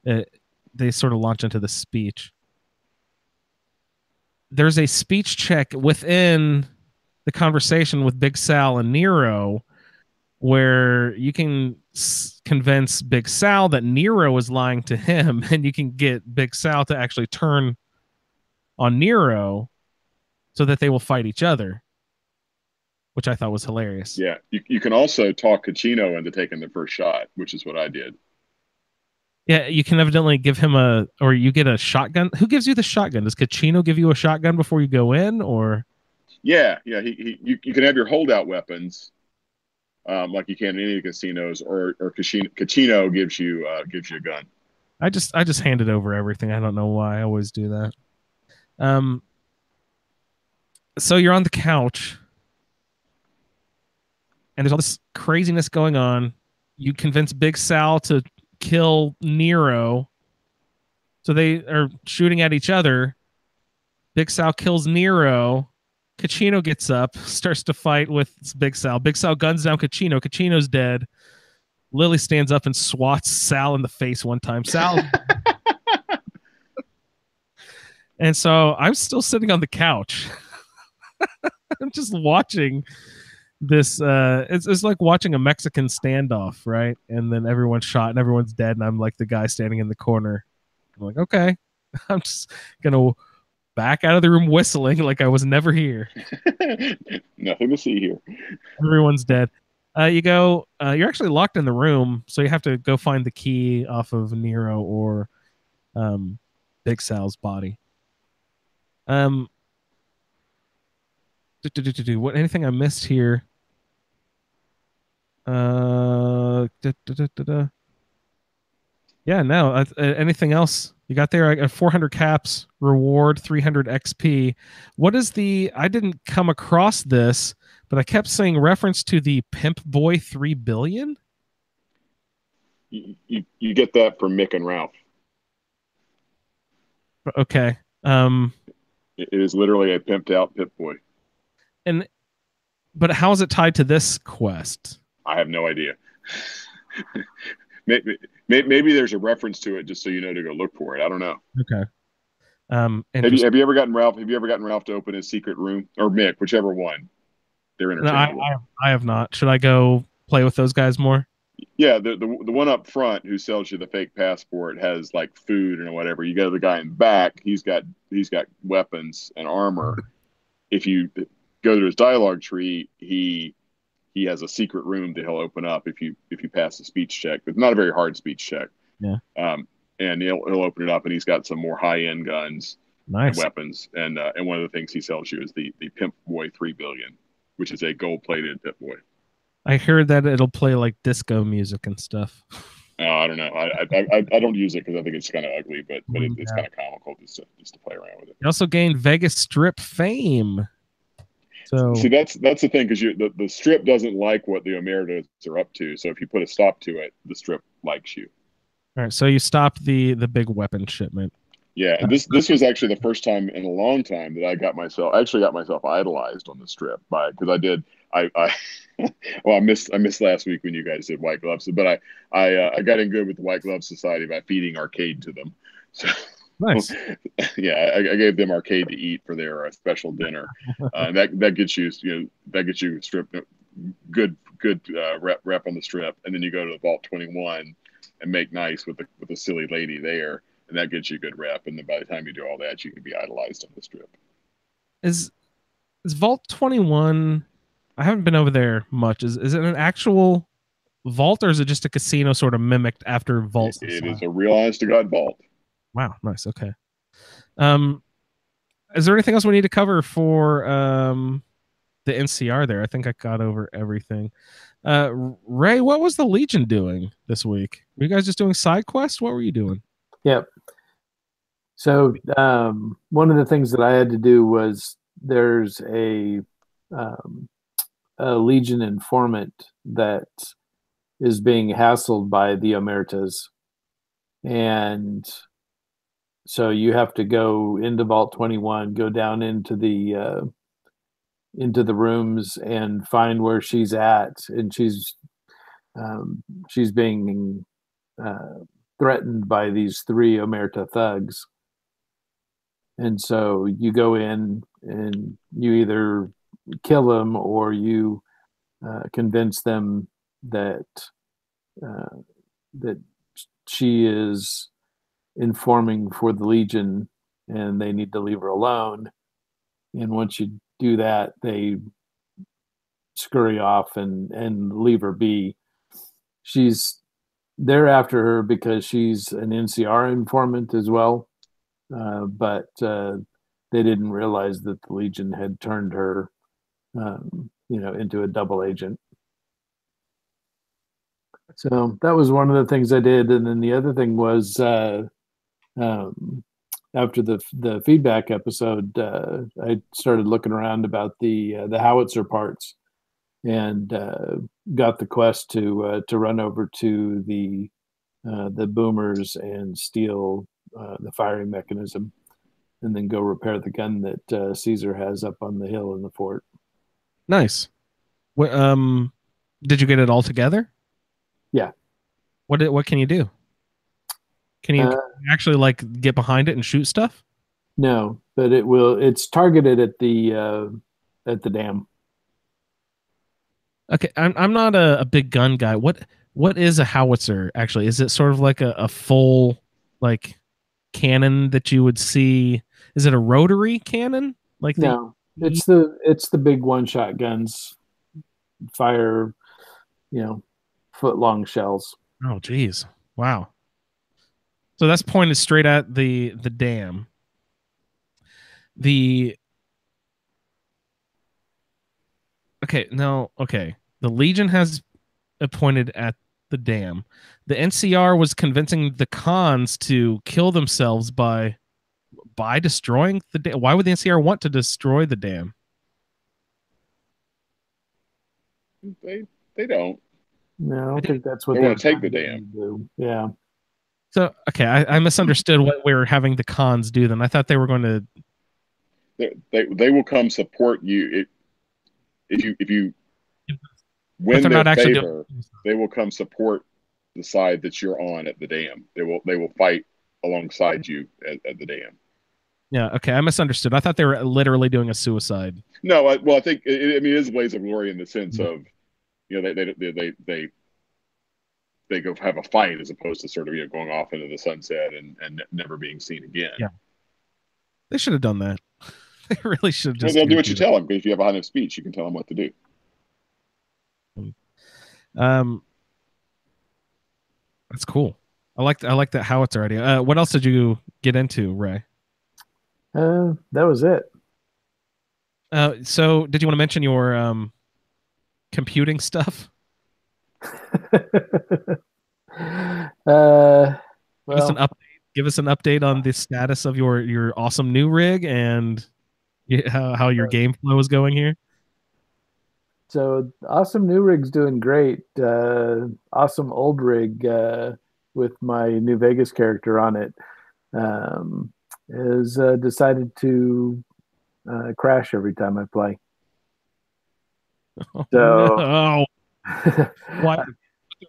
they sort of launch into the speech. There's a speech check within the conversation with Big Sal and Nero where you can convince Big Sal that Nero is lying to him, and you can get Big Sal to actually turn on Nero so that they will fight each other, which I thought was hilarious. Yeah, you can also talk Cachino into taking the first shot, which is what I did. Yeah, you can evidently give him or you get a shotgun. Who gives you the shotgun? Does Cachino give you a shotgun before you go in, or? Yeah. You can have your holdout weapons, like you can in any casinos, or Cachino gives you a gun. I just handed over everything. I don't know why I always do that. So you're on the couch. and there's all this craziness going on. You convince Big Sal to kill Nero. So they are shooting at each other. Big Sal kills Nero. Caccino gets up, starts to fight with Big Sal. Big Sal guns down Caccino. Caccino's dead. Lily stands up and swats Sal in the face one time. Sal. And so I'm still sitting on the couch. I'm just watching this. It's like watching a Mexican standoff, right? And then everyone's shot and everyone's dead. And I'm like the guy standing in the corner. I'm like, okay, I'm just going to back out of the room whistling like I was never here. Nothing to see here. Everyone's dead. You're actually locked in the room, so you have to go find the key off of Nero or Big Sal's body. What anything I missed here? Yeah, no. Anything else you got there? I got 400 caps, reward 300 XP. What is I didn't come across this, but I kept saying reference to the Pimp Boy 3 billion. You get that from Mick and Ralph. Okay. It is literally a pimped out Pip Boy. But how is it tied to this quest? I have no idea. Maybe there's a reference to it just so you know to go look for it. I don't know. Okay. Have you ever gotten Ralph? Have you ever gotten Ralph to open his secret room, or Mick, whichever one? They're interchangeable. No, I have not. Should I go play with those guys more? Yeah, the one up front who sells you the fake passport has like food and whatever. You go to the guy in back. He's got weapons and armor. If you go to his dialogue tree, he has a secret room that he'll open up if you pass the speech check. It's not a very hard speech check. Yeah. And he'll open it up, and he's got some more high end guns, nice, and weapons. And one of the things he sells you is the Pimp Boy 3 billion, which is a gold plated Pimp Boy. I heard that it'll play like disco music and stuff. I don't know. I don't use it because I think it's kind of ugly, but it's kind of comical just to play around with it. You also gained Vegas Strip fame. So see, that's the thing, because the Strip doesn't like what the Omertas are up to. So if you put a stop to it, the Strip likes you. All right. So you stopped the big weapon shipment. Yeah, and this was actually the first time in a long time that I got myself idolized on the Strip because I did. Well, I missed last week when you guys did White Gloves, but I got in good with the White Glove Society by feeding arcade to them. So nice. Yeah, I gave them arcade to eat for their special dinner. That gets you Strip good rep on the Strip, and then you go to the Vault 21 and make nice with the silly lady there, and that gets you good rep. And then by the time you do all that, you can be idolized on the Strip. Is Vault 21? I haven't been over there much. Is it an actual vault, or is it just a casino sort of mimicked after vaults? It is a real honest to God vault. Wow, nice. Okay. Is there anything else we need to cover for the NCR there? I think I got over everything. Ray, what was the Legion doing this week? Were you guys just doing side quests? What were you doing? Yep. So one of the things that I had to do was there's a Legion informant that is being hassled by the Omertas, and so you have to go into Vault 21, go down into the rooms and find where she's at, and she's being threatened by these 3 Omerta thugs. And so you go in and you either kill them or you convince them that she is informing for the Legion and they need to leave her alone. And once you do that, they scurry off and leave her be. They're after her because she's an NCR informant as well. But they didn't realize that the Legion had turned her, into a double agent. So that was one of the things I did. And then the other thing was after the feedback episode, I started looking around about the howitzer parts. and got the quest to run over to the boomers and steal the firing mechanism, and then go repair the gun that Caesar has up on the hill in the fort. Nice. Did you get it all together? Yeah. What can you do? Can you actually like get behind it and shoot stuff? No, but it's targeted at the dam. Okay, I'm not a big gun guy. What is a howitzer actually? Is it sort of like a full like cannon that you would see? Is it a rotary cannon? Like No, it's the big one-shot guns, fire, foot-long shells. Oh, geez, wow. So that's pointed straight at the dam. Okay. The Legion has pointed at the dam. The NCR was convincing the cons to kill themselves by destroying the dam. Why would the NCR want to destroy the dam? They don't. No, I don't think that's what they want to take the dam. Do. Yeah. So okay, I misunderstood what we were having the cons do. Then I thought they were going to. They will come support you if you win their favor. They will come support the side that you're on at the dam. They will fight alongside you at the dam. Yeah. Okay, I misunderstood. I thought they were literally doing a suicide. No, I think it is a blaze of glory in the sense of, they go have a fight as opposed to sort of going off into the sunset and never being seen again. Yeah, they should have done that. They really should have. They'll do what you tell them, because if you have a high enough speech, you can tell them what to do. That's cool. I like that howitzer idea. What else did you get into, Ray? That was it. So did you want to mention your computing stuff? Give us an update on the status of your awesome new rig and how your game flow is going here. So awesome new rig's doing great. Awesome old rig with my New Vegas character on it has decided to crash every time I play. Oh, so no. Why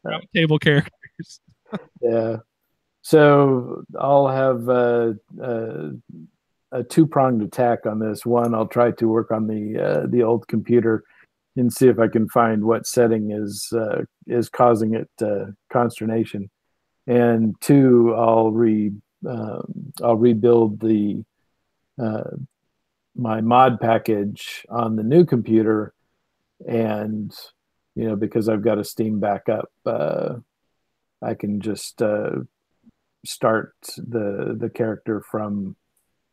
Roundtable characters? Yeah. So I'll have a two-pronged attack on this. One, I'll try to work on the old computer and see if I can find what setting is causing it consternation. And two, I'll rebuild my mod package on the new computer, and because I've got a Steam backup, I can just start the character from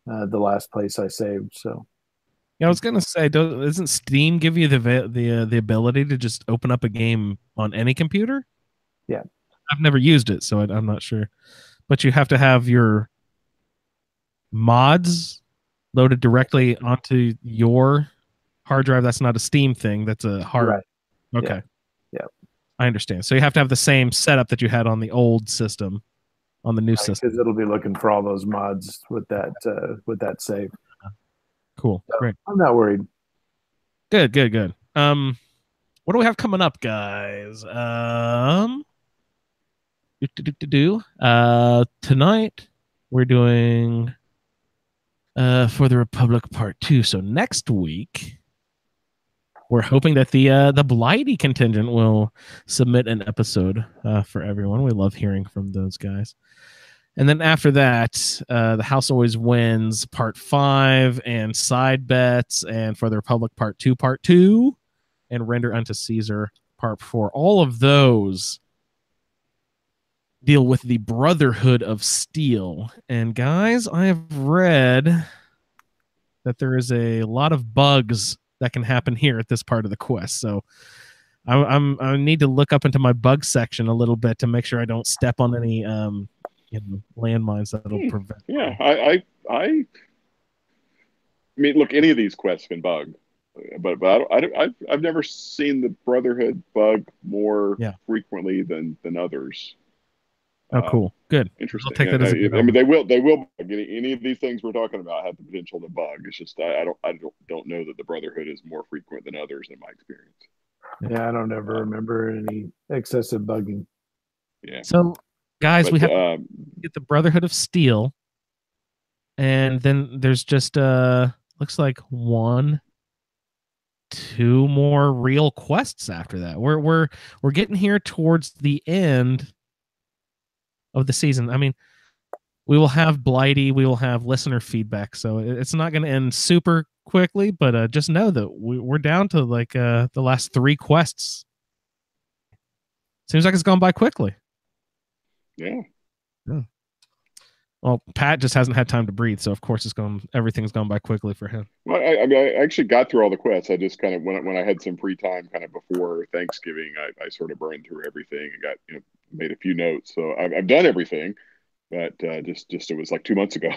the last place I saved. So yeah, I was gonna say, doesn't Steam give you the ability to just open up a game on any computer? Yeah, I've never used it, so I'm not sure. But you have to have your mods loaded directly onto your hard drive. That's not a Steam thing. That's a hard. Right. Okay. Yeah. I understand. So you have to have the same setup that you had on the old system, on the new system, because it'll be looking for all those mods with that save. Cool. So great. I'm not worried. Good. What do we have coming up, guys? Tonight we're doing For the Republic Part 2. So next week we're hoping that the Blighty contingent will submit an episode for everyone. We love hearing from those guys. And then after that, The House Always Wins Part 5 and Side Bets, and For the Republic Part 2, and Render Unto Caesar Part 4. All of those deal with the Brotherhood of Steel. And guys, I have read that there is a lot of bugs that can happen here at this part of the quest. So I need to look up into my bug section a little bit to make sure I don't step on any landmines that'll prevent. Yeah, I mean, look, any of these quests can bug. but I've never seen the Brotherhood bug more frequently than others. Oh, cool. Good. Interesting. I'll take that as a good I mean, they will. Any of these things we're talking about have the potential to bug. It's just I don't know that the Brotherhood is more frequent than others in my experience. Yeah, I don't ever remember any excessive bugging. Yeah. So, guys, we have to get the Brotherhood of Steel, and then there's just looks like 1, 2 more real quests after that. We're getting here towards the end of the season. I mean, we will have Blighty, we will have listener feedback, so it's not going to end super quickly, but just know that we're down to like the last 3 quests. Seems like it's gone by quickly. Yeah. Well, Pat just hasn't had time to breathe, so of course everything's gone by quickly for him. Well, I mean, I actually got through all the quests. I just kind of when I had some free time, kind of before Thanksgiving, I sort of burned through everything and got made a few notes. So I've done everything, but just it was like 2 months ago.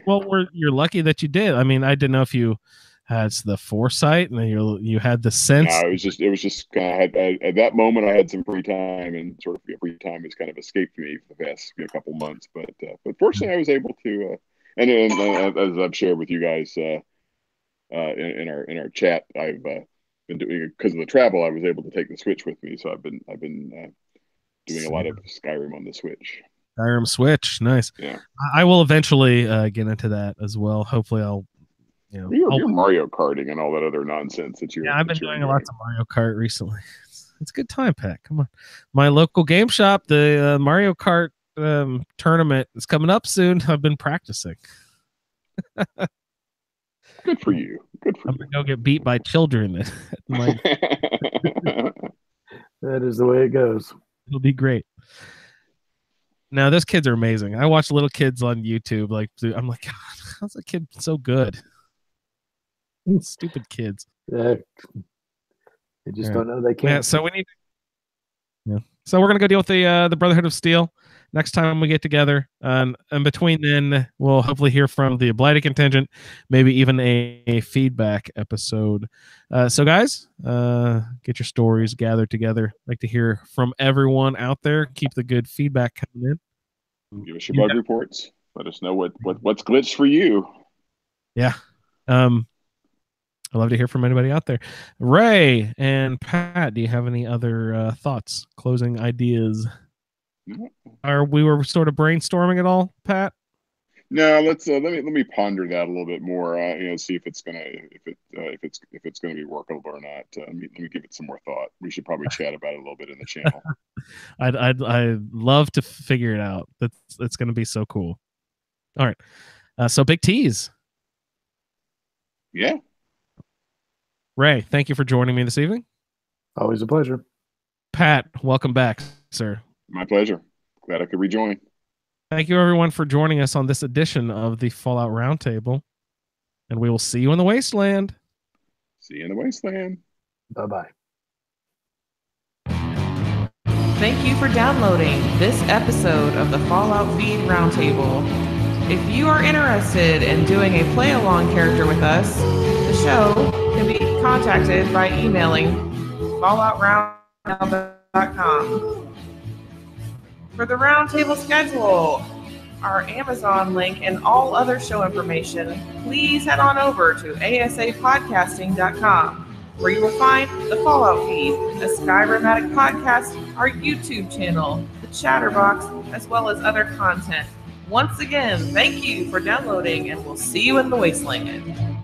Well, you're lucky that you did. I mean, I didn't know if you had the foresight and you had the sense. No, it was just kind of at that moment I had some free time, and sort of free time has kind of escaped me for the past couple months. But fortunately, I was able to. And as I've shared with you guys in our chat, I've been doing, because of the travel, I was able to take the Switch with me, so I've been doing a lot of Skyrim on the Switch. Skyrim Switch, nice. Yeah, I will eventually get into that as well. Hopefully, you're Mario Karting and all that other nonsense that you're. Yeah, I've been doing lots of Mario Kart recently. It's a good time, Pat. Come on, my local game shop, the Mario Kart tournament is coming up soon. I've been practicing. Good for you. Good for I'm gonna go get beat by children. That is the way it goes. It'll be great. Now, those kids are amazing. I watch little kids on YouTube. I'm like, God, how's a kid so good? Stupid kids. Yeah. They just don't know they can't. Yeah, so we need. Yeah. So we're gonna go deal with the Brotherhood of Steel next time we get together. And between then, we'll hopefully hear from the Blighty contingent, maybe even a feedback episode. So guys, get your stories gathered together. I'd like to hear from everyone out there. Keep the good feedback coming in. Give us your bug reports. Let us know what's glitched for you. Yeah. I'd love to hear from anybody out there. Ray and Pat, do you have any other thoughts, closing ideas? We were sort of brainstorming at all, Pat? No, let's let me ponder that a little bit more. See if it's gonna be workable or not. Let me give it some more thought. We should probably chat about it a little bit in the channel. I'd love to figure it out. It's gonna be so cool. All right, so big tease. Yeah. Ray, thank you for joining me this evening. Always a pleasure. Pat, welcome back, sir. My pleasure. Glad I could rejoin. Thank you, everyone, for joining us on this edition of the Fallout Roundtable. And we will see you in the Wasteland. See you in the Wasteland. Bye-bye. Thank you for downloading this episode of the Fallout Feed Roundtable. If you are interested in doing a play-along character with us, the show can be contacted by emailing falloutroundtable.com. For the Roundtable schedule, our Amazon link, and all other show information, please head on over to asapodcasting.com, where you will find the Fallout Feed, the Skyrimaddictpodcast, Podcast, our YouTube channel, the Chatterbox, as well as other content. Once again, thank you for downloading, and we'll see you in the Wasteland.